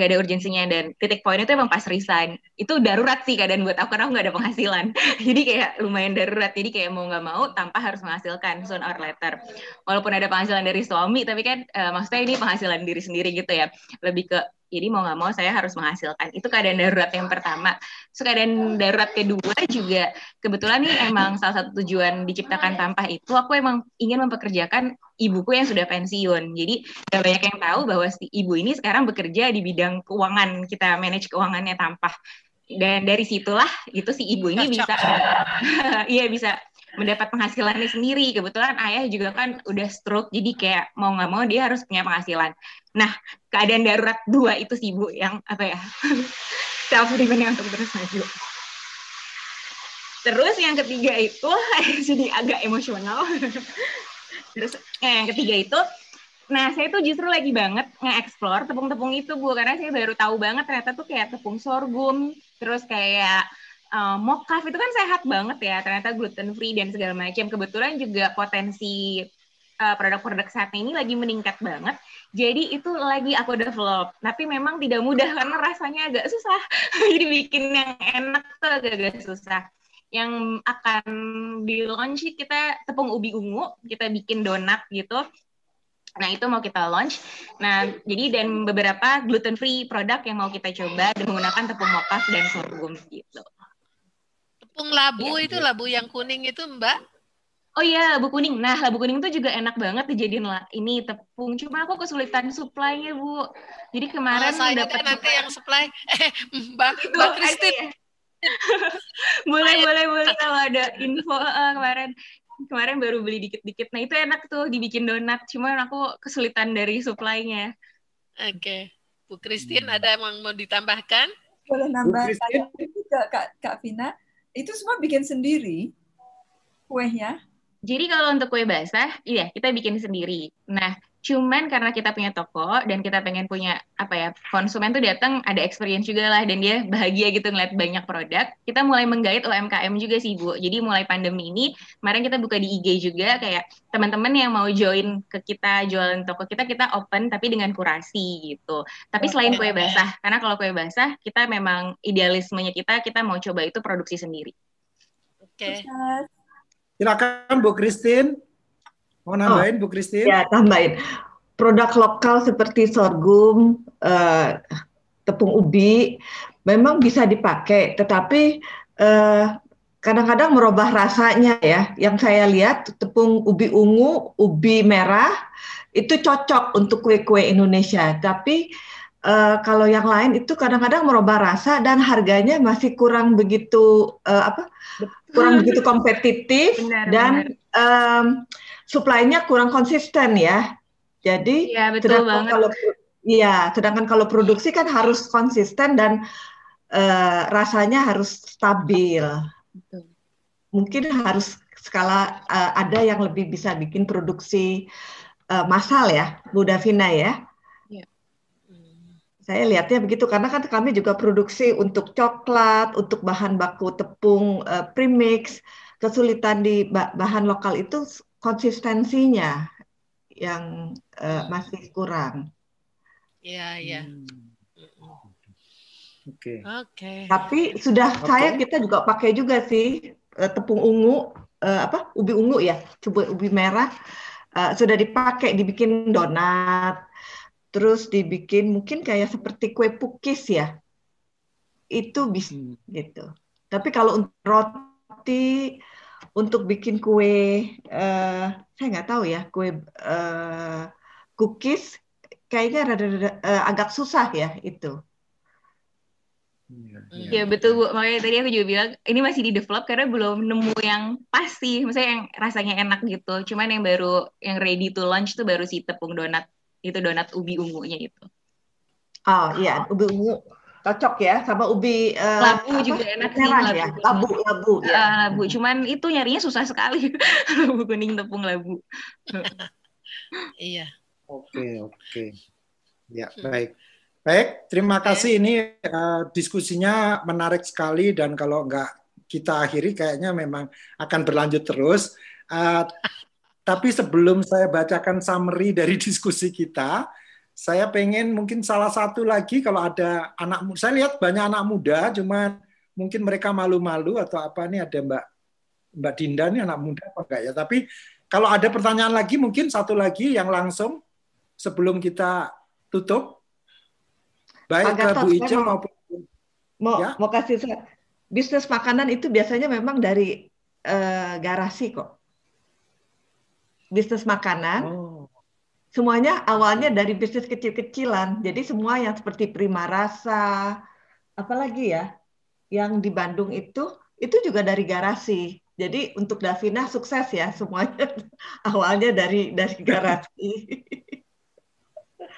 ada urgensinya, dan titik poin itu emang pas resign itu darurat sih keadaan buat aku karena aku nggak ada penghasilan. Jadi kayak lumayan darurat, jadi kayak mau nggak mau tanpa harus menghasilkan soon or later, walaupun ada penghasilan dari suami, tapi kan maksudnya ini penghasilan diri sendiri gitu ya, lebih ke jadi mau nggak mau saya harus menghasilkan. Itu keadaan darurat yang pertama. So, keadaan darurat kedua juga kebetulan nih emang salah satu tujuan diciptakan tampah itu aku emang ingin mempekerjakan ibuku yang sudah pensiun. Jadi gak banyak yang tahu bahwa si ibu ini sekarang bekerja di bidang keuangan, kita manage keuangannya tampah. Dan dari situlah itu si ibu ini bisa iya bisa mendapat penghasilannya sendiri. Kebetulan ayah juga kan udah stroke, jadi kayak mau nggak mau dia harus punya penghasilan. Nah, keadaan darurat 2 itu si ibu yang apa ya self driven untuk terus maju. Terus yang ketiga itu jadi agak emosional. Terus yang ketiga itu, nah saya tuh justru lagi banget nge-explore tepung-tepung itu Bu, karena saya baru tahu banget ternyata tuh kayak tepung sorghum, terus kayak mokaf itu kan sehat banget ya, ternyata gluten free dan segala macam. Kebetulan juga potensi produk-produk saat ini lagi meningkat banget. Jadi itu lagi aku develop, tapi memang tidak mudah karena rasanya agak susah. Jadi bikin yang enak tuh agak-agak susah. Yang akan di launch kita tepung ubi ungu, kita bikin donat gitu. Nah, itu mau kita launch. Nah, jadi dan beberapa gluten free produk yang mau kita coba menggunakan tepung mokaf dan sorghum gitu. Tepung labu itu labu yang kuning itu, Mbak? Oh iya, labu kuning. Nah, labu kuning itu juga enak banget dijadiin ini tepung. Cuma aku kesulitan supply-nya, Bu. Jadi kemarin saya dapat nanti yang supply Mbak Christine. boleh kalau ada info kemarin baru beli dikit-dikit. Nah, itu enak tuh dibikin donat. Cuma aku kesulitan dari supply-nya. Oke. Bu Christine ada yang mau ditambahkan? Boleh nambah tanya ke Kak Vina. Itu semua bikin sendiri kuehnya? Jadi kalau untuk kue basah, iya kita bikin sendiri. Nah, cuman karena kita punya toko dan kita pengen punya konsumen tuh datang ada experience juga lah dan dia bahagia gitu ngeliat banyak produk. Kita mulai menggait UMKM juga sih Bu. Jadi mulai pandemi ini, kemarin kita buka di IG juga kayak teman-teman yang mau join ke kita jualan toko kita open tapi dengan kurasi gitu. Tapi selain kue basah, karena kalau kue basah kita memang idealismenya kita mau coba itu produksi sendiri. Oke. Silakan Bu Christine. Mau nambahin Bu Christine? Ya, tambahin. Produk lokal seperti sorghum, tepung ubi, memang bisa dipakai, tetapi kadang-kadang merubah rasanya ya. Yang saya lihat tepung ubi ungu, ubi merah, itu cocok untuk kue-kue Indonesia. Tapi kalau yang lain itu kadang-kadang merubah rasa dan harganya masih kurang begitu kurang begitu kompetitif dan supply-nya kurang konsisten ya. Jadi sedangkan kalau produksi kan harus konsisten dan rasanya harus stabil. Betul. Mungkin harus skala ada yang lebih bisa bikin produksi massal ya, Bu Davina ya. Saya lihatnya begitu karena kan kami juga produksi untuk coklat, untuk bahan baku tepung premix. Kesulitan di bahan lokal itu konsistensinya yang masih kurang. Iya. Oke. Tapi kita juga pakai juga sih tepung ungu, ubi ungu ya, coba ubi merah sudah dipakai dibikin donat. Terus dibikin mungkin kayak seperti kue pukis ya, itu bisa gitu. Tapi kalau untuk roti, untuk bikin kue, saya nggak tahu ya, kue cookies, kayaknya agak susah ya itu. Ya betul Bu, makanya tadi aku juga bilang ini masih di develop karena belum nemu yang pasti, misalnya yang rasanya enak gitu. Cuman yang ready to launch tuh baru si tepung donat. Itu donat ubi ungunya itu. Oh iya, ubi ungu cocok ya sama ubi labu juga enak sih. Ya? Labu ya. Labu, cuman itu nyarinya susah sekali. Labu kuning tepung labu. Iya. Oke. Ya, baik. Terima kasih. Ini diskusinya menarik sekali dan kalau nggak kita akhiri kayaknya memang akan berlanjut terus. Tapi sebelum saya bacakan summary dari diskusi kita, saya pengen mungkin salah satu lagi kalau ada anak muda. Saya lihat banyak anak muda, cuma mungkin mereka malu-malu atau apa nih ada Mbak Dinda nih anak muda apa enggak ya. Tapi kalau ada pertanyaan lagi mungkin satu lagi yang langsung sebelum kita tutup. Baik ke Bu Ica maupun mau kasih bisnis makanan itu biasanya memang dari garasi kok. Bisnis makanan, semuanya awalnya dari bisnis kecil-kecilan. Jadi semua yang seperti Prima Rasa, apalagi ya, yang di Bandung itu juga dari garasi. Jadi untuk Davina sukses ya semuanya awalnya dari garasi.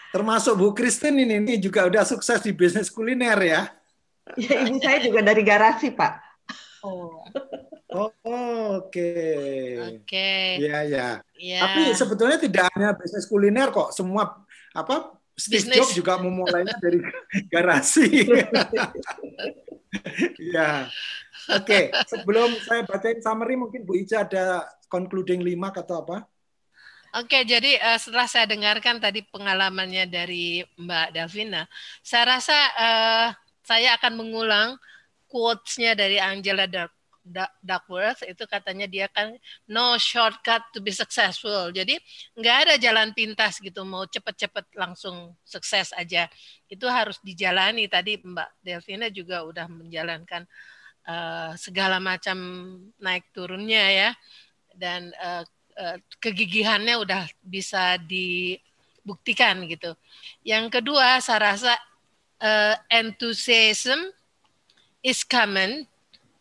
Termasuk Bu Christine ini juga udah sukses di bisnis kuliner ya. Ya, ibu saya juga dari garasi, Pak. Oh, oke. Oke. Ya. Tapi sebetulnya tidak hanya bisnis kuliner kok, semua Steve Jobs juga memulainya dari garasi. Ya. Oke, sebelum saya bacain summary mungkin Bu Ica ada concluding remark atau apa? Oke, jadi setelah saya dengarkan tadi pengalamannya dari Mbak Davina, saya rasa saya akan mengulang quotes-nya dari Angela Duckworth. Itu katanya dia kan no shortcut to be successful. Jadi nggak ada jalan pintas gitu, mau cepet-cepet langsung sukses aja. Itu harus dijalani. Tadi Mbak Davina juga udah menjalankan segala macam naik turunnya ya. Dan kegigihannya udah bisa dibuktikan gitu. Yang kedua, saya rasa enthusiasm is common,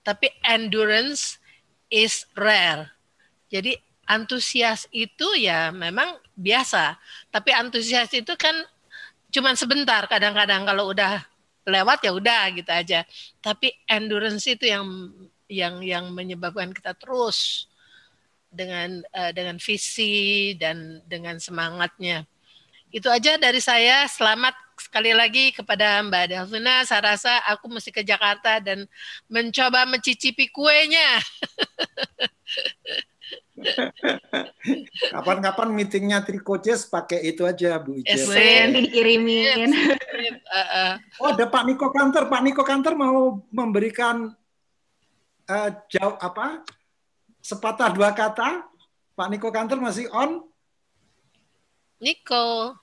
tapi endurance is rare. Jadi antusias itu ya memang biasa, tapi antusias itu kan cuma sebentar. Kadang-kadang kalau udah lewat ya udah gitu aja. Tapi endurance itu yang menyebabkan kita terus dengan visi dan dengan semangatnya. Itu aja dari saya. Selamat sekali lagi kepada Mbak Davina. Saya rasa aku mesti ke Jakarta dan mencoba mencicipi kuenya. Kapan-kapan meetingnya Trikojes pakai itu aja Bu Ica. Nanti dikirimin. Oh, ada Pak Niko Kantor. Pak Niko Kantor mau memberikan sepatah dua kata. Pak Niko Kantor masih on? Niko.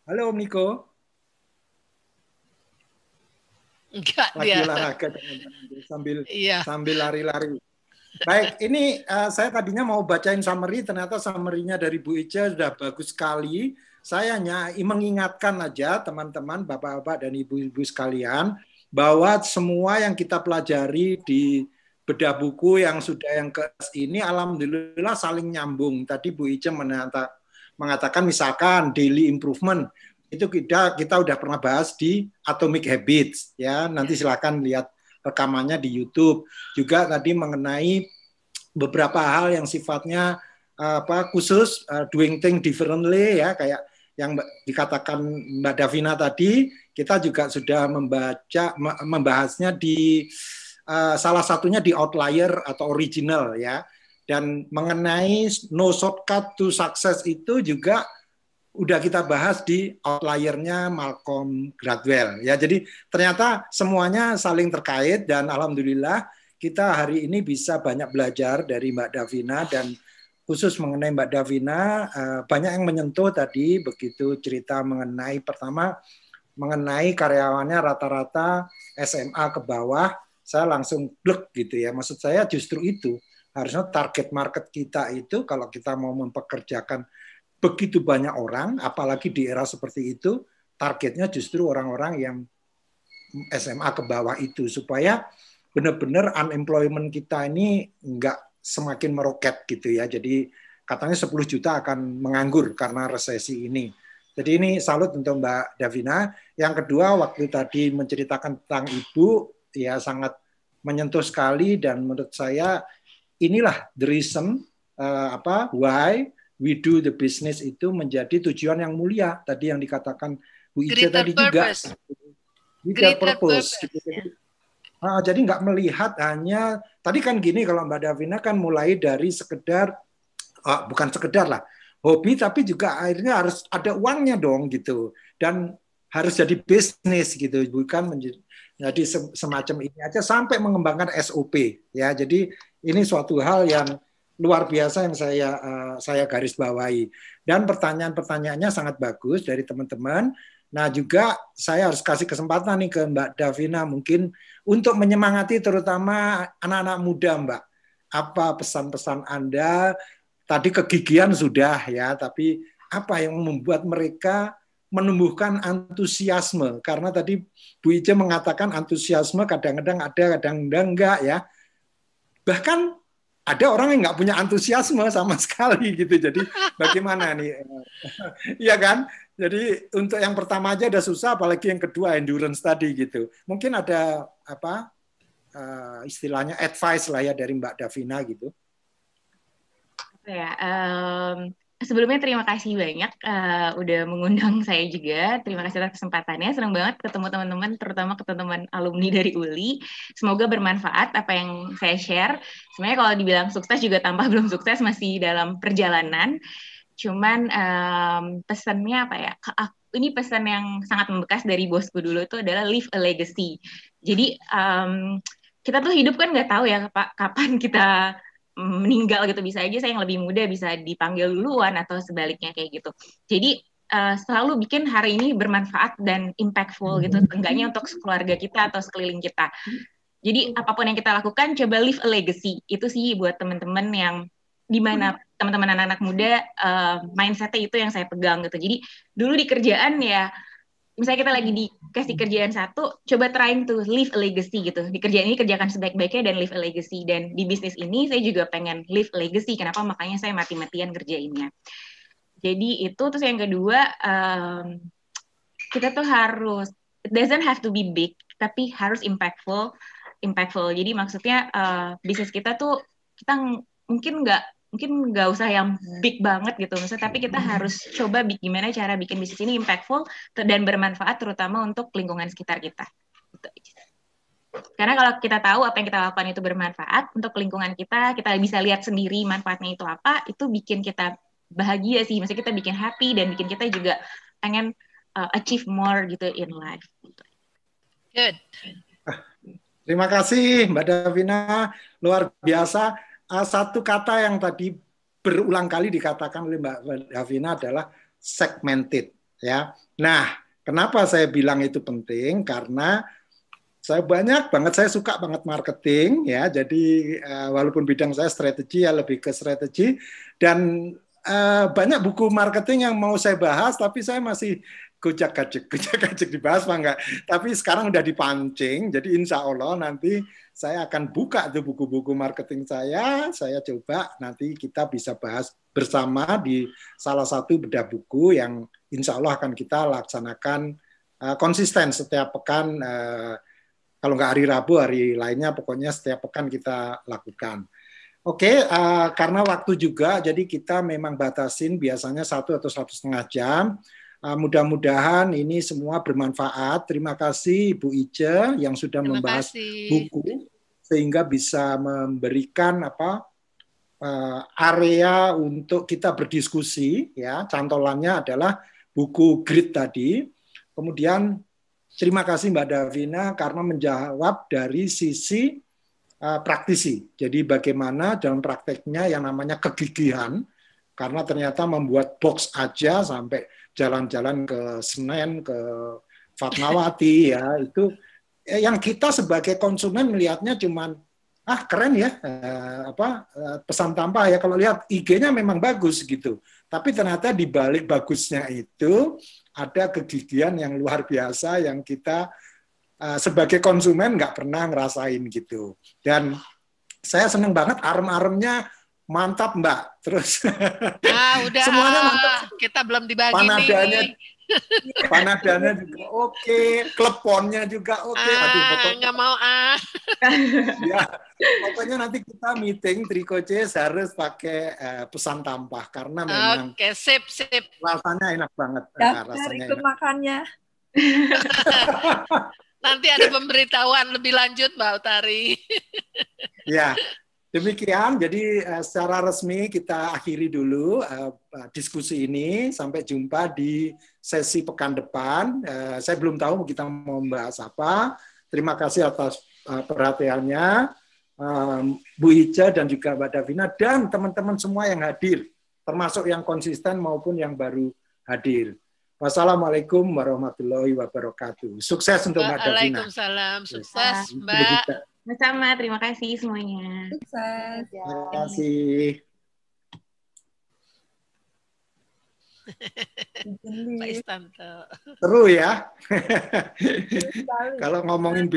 Halo Niko. Enggak, lagi dia olahraga sambil lari-lari. Baik, ini saya tadinya mau bacain summary, ternyata summary-nya dari Bu Ica sudah bagus sekali. Saya hanya mengingatkan aja teman-teman, bapak-bapak dan ibu-ibu sekalian, bahwa semua yang kita pelajari di bedah buku yang ke ini, alhamdulillah saling nyambung. Tadi Bu Ica mengatakan misalkan daily improvement, itu kita udah pernah bahas di Atomic Habits, ya. Nanti silakan lihat rekamannya di YouTube. Juga tadi mengenai beberapa hal yang sifatnya khusus, doing things differently, ya, kayak yang dikatakan Mbak Davina tadi. Kita juga sudah membahasnya di salah satunya di Outlier atau Original, ya. Dan mengenai no shortcut to success itu juga udah kita bahas di Outlier-nya Malcolm Gladwell, ya. Jadi ternyata semuanya saling terkait dan alhamdulillah kita hari ini bisa banyak belajar dari Mbak Davina, dan khusus mengenai Mbak Davina banyak yang menyentuh tadi, begitu cerita mengenai pertama mengenai karyawannya rata-rata SMA ke bawah, saya langsung blek gitu ya. Maksud saya justru itu harusnya target market kita itu kalau kita mau mempekerjakan begitu banyak orang, apalagi di era seperti itu, targetnya justru orang-orang yang SMA ke bawah itu, supaya benar-benar unemployment kita ini nggak semakin meroket gitu ya. Jadi katanya 10 juta akan menganggur karena resesi ini. Jadi ini salut untuk Mbak Davina. Yang kedua, waktu tadi menceritakan tentang ibu, ya sangat menyentuh sekali, dan menurut saya inilah the reason why we do the business itu menjadi tujuan yang mulia. Tadi yang dikatakan Bu Ica tadi purpose. Juga greater purpose. Gitu. Jadi nggak melihat hanya tadi kan gini, kalau Mbak Davina kan mulai dari sekedar bukan sekedar lah hobi, tapi juga akhirnya harus ada uangnya dong gitu, dan harus jadi bisnis gitu, bukan jadi semacam ini aja sampai mengembangkan SOP, ya. Jadi ini suatu hal yang luar biasa yang saya garis bawahi, dan pertanyaan-pertanyaannya sangat bagus dari teman-teman. Nah, juga saya harus kasih kesempatan nih ke Mbak Davina mungkin untuk menyemangati terutama anak-anak muda, Mbak. Apa pesan-pesan Anda? Tadi kegigihan sudah ya, tapi apa yang membuat mereka menumbuhkan antusiasme, karena tadi Bu Ice mengatakan antusiasme kadang-kadang ada, kadang-kadang enggak ya. Bahkan ada orang yang nggak punya antusiasme sama sekali gitu. Jadi bagaimana nih? Iya kan? Jadi untuk yang pertama aja udah susah, apalagi yang kedua endurance tadi gitu. Mungkin ada apa istilahnya advice lah ya dari Mbak Davina gitu. Ya, sebelumnya terima kasih banyak udah mengundang saya juga. Terima kasih atas kesempatannya. Senang banget ketemu teman-teman, terutama ke teman-teman alumni dari ULI. Semoga bermanfaat apa yang saya share. Sebenarnya kalau dibilang sukses juga tambah belum sukses, masih dalam perjalanan. Cuman pesannya apa ya? Ini pesan yang sangat membekas dari bosku dulu itu adalah leave a legacy. Jadi kita tuh hidup kan nggak tahu ya kapan kita meninggal gitu, bisa aja saya yang lebih muda bisa dipanggil duluan atau sebaliknya kayak gitu. Jadi selalu bikin hari ini bermanfaat dan impactful gitu, seenggaknya untuk keluarga kita atau sekeliling kita. Jadi apapun yang kita lakukan, coba leave a legacy. Itu sih buat teman-teman yang dimana teman-teman anak-anak muda mindsetnya itu yang saya pegang gitu. Jadi dulu di kerjaan ya, misalnya kita lagi dikasih kerjaan satu, coba trying to leave a legacy gitu. Di kerjaan ini kerjakan sebaik-baiknya dan leave a legacy. Dan di bisnis ini saya juga pengen leave a legacy. Kenapa? Makanya saya mati-matian kerjainnya. Jadi itu. Terus yang kedua, kita tuh harus, it doesn't have to be big, tapi harus impactful. Jadi maksudnya bisnis kita tuh, kita mungkin nggak usah yang big banget gitu, misalnya, tapi kita harus coba gimana cara bikin bisnis ini impactful dan bermanfaat, terutama untuk lingkungan sekitar kita. Karena kalau kita tahu apa yang kita lakukan itu bermanfaat untuk lingkungan kita bisa lihat sendiri manfaatnya itu apa, itu bikin kita bahagia sih, maksudnya kita bikin happy dan bikin kita juga pengen achieve more gitu in life. Good. Terima kasih Mbak Davina, luar biasa. Satu kata yang tadi berulang kali dikatakan oleh Mbak Davina adalah segmented ya. Nah, kenapa saya bilang itu penting? Karena saya suka banget marketing ya. Jadi walaupun bidang saya strategi ya, lebih ke strategi, dan banyak buku marketing yang mau saya bahas, tapi saya masih gojek-gajek dibahas apa enggak. Tapi sekarang udah dipancing, jadi insya Allah nanti saya akan buka tuh buku-buku marketing saya coba nanti kita bisa bahas bersama di salah satu bedah buku yang insya Allah akan kita laksanakan konsisten setiap pekan, kalau nggak hari Rabu, hari lainnya, pokoknya setiap pekan kita lakukan. Oke, karena waktu juga, jadi kita memang batasin biasanya 1 atau 1,5 jam. Mudah-mudahan ini semua bermanfaat. Terima kasih Ibu Ice yang sudah membahas buku sehingga bisa memberikan area untuk kita berdiskusi ya. Cantolannya adalah buku Grit tadi. Kemudian terima kasih Mbak Davina karena menjawab dari sisi praktisi. Jadi bagaimana dalam prakteknya yang namanya kegigihan, karena ternyata membuat box aja sampai jalan-jalan ke Senen, ke Fatmawati ya, itu yang kita sebagai konsumen melihatnya cuman keren ya, pesan tanpa ya, kalau lihat IG-nya memang bagus gitu. Tapi ternyata di balik bagusnya itu ada kegigihan yang luar biasa yang kita sebagai konsumen nggak pernah ngerasain gitu. Dan saya seneng banget arem-aremnya mantap Mbak. Terus udah semuanya mantap. Kita belum dibagi Panadanya juga oke, kleponnya juga oke. Nggak mau Ya, pokoknya nanti kita meeting Trikoces harus pakai pesan tampah karena memang sip. Rasanya enak banget. Rasanya ikut enak. Makannya. Nanti ada pemberitahuan lebih lanjut Mbak Utari. Ya, demikian. Jadi secara resmi kita akhiri dulu diskusi ini. Sampai jumpa di sesi pekan depan. Saya belum tahu kita mau membahas apa. Terima kasih atas perhatiannya, Bu Ice dan juga Mbak Davina dan teman-teman semua yang hadir, termasuk yang konsisten maupun yang baru hadir. Wassalamualaikum warahmatullahi wabarakatuh. Sukses untuk Mbak Davina. Waalaikumsalam. Sukses Mbak. Sama-sama, terima kasih semuanya. Sukses. Terima kasih. Pak Istanto. Seru ya. Kalau ngomongin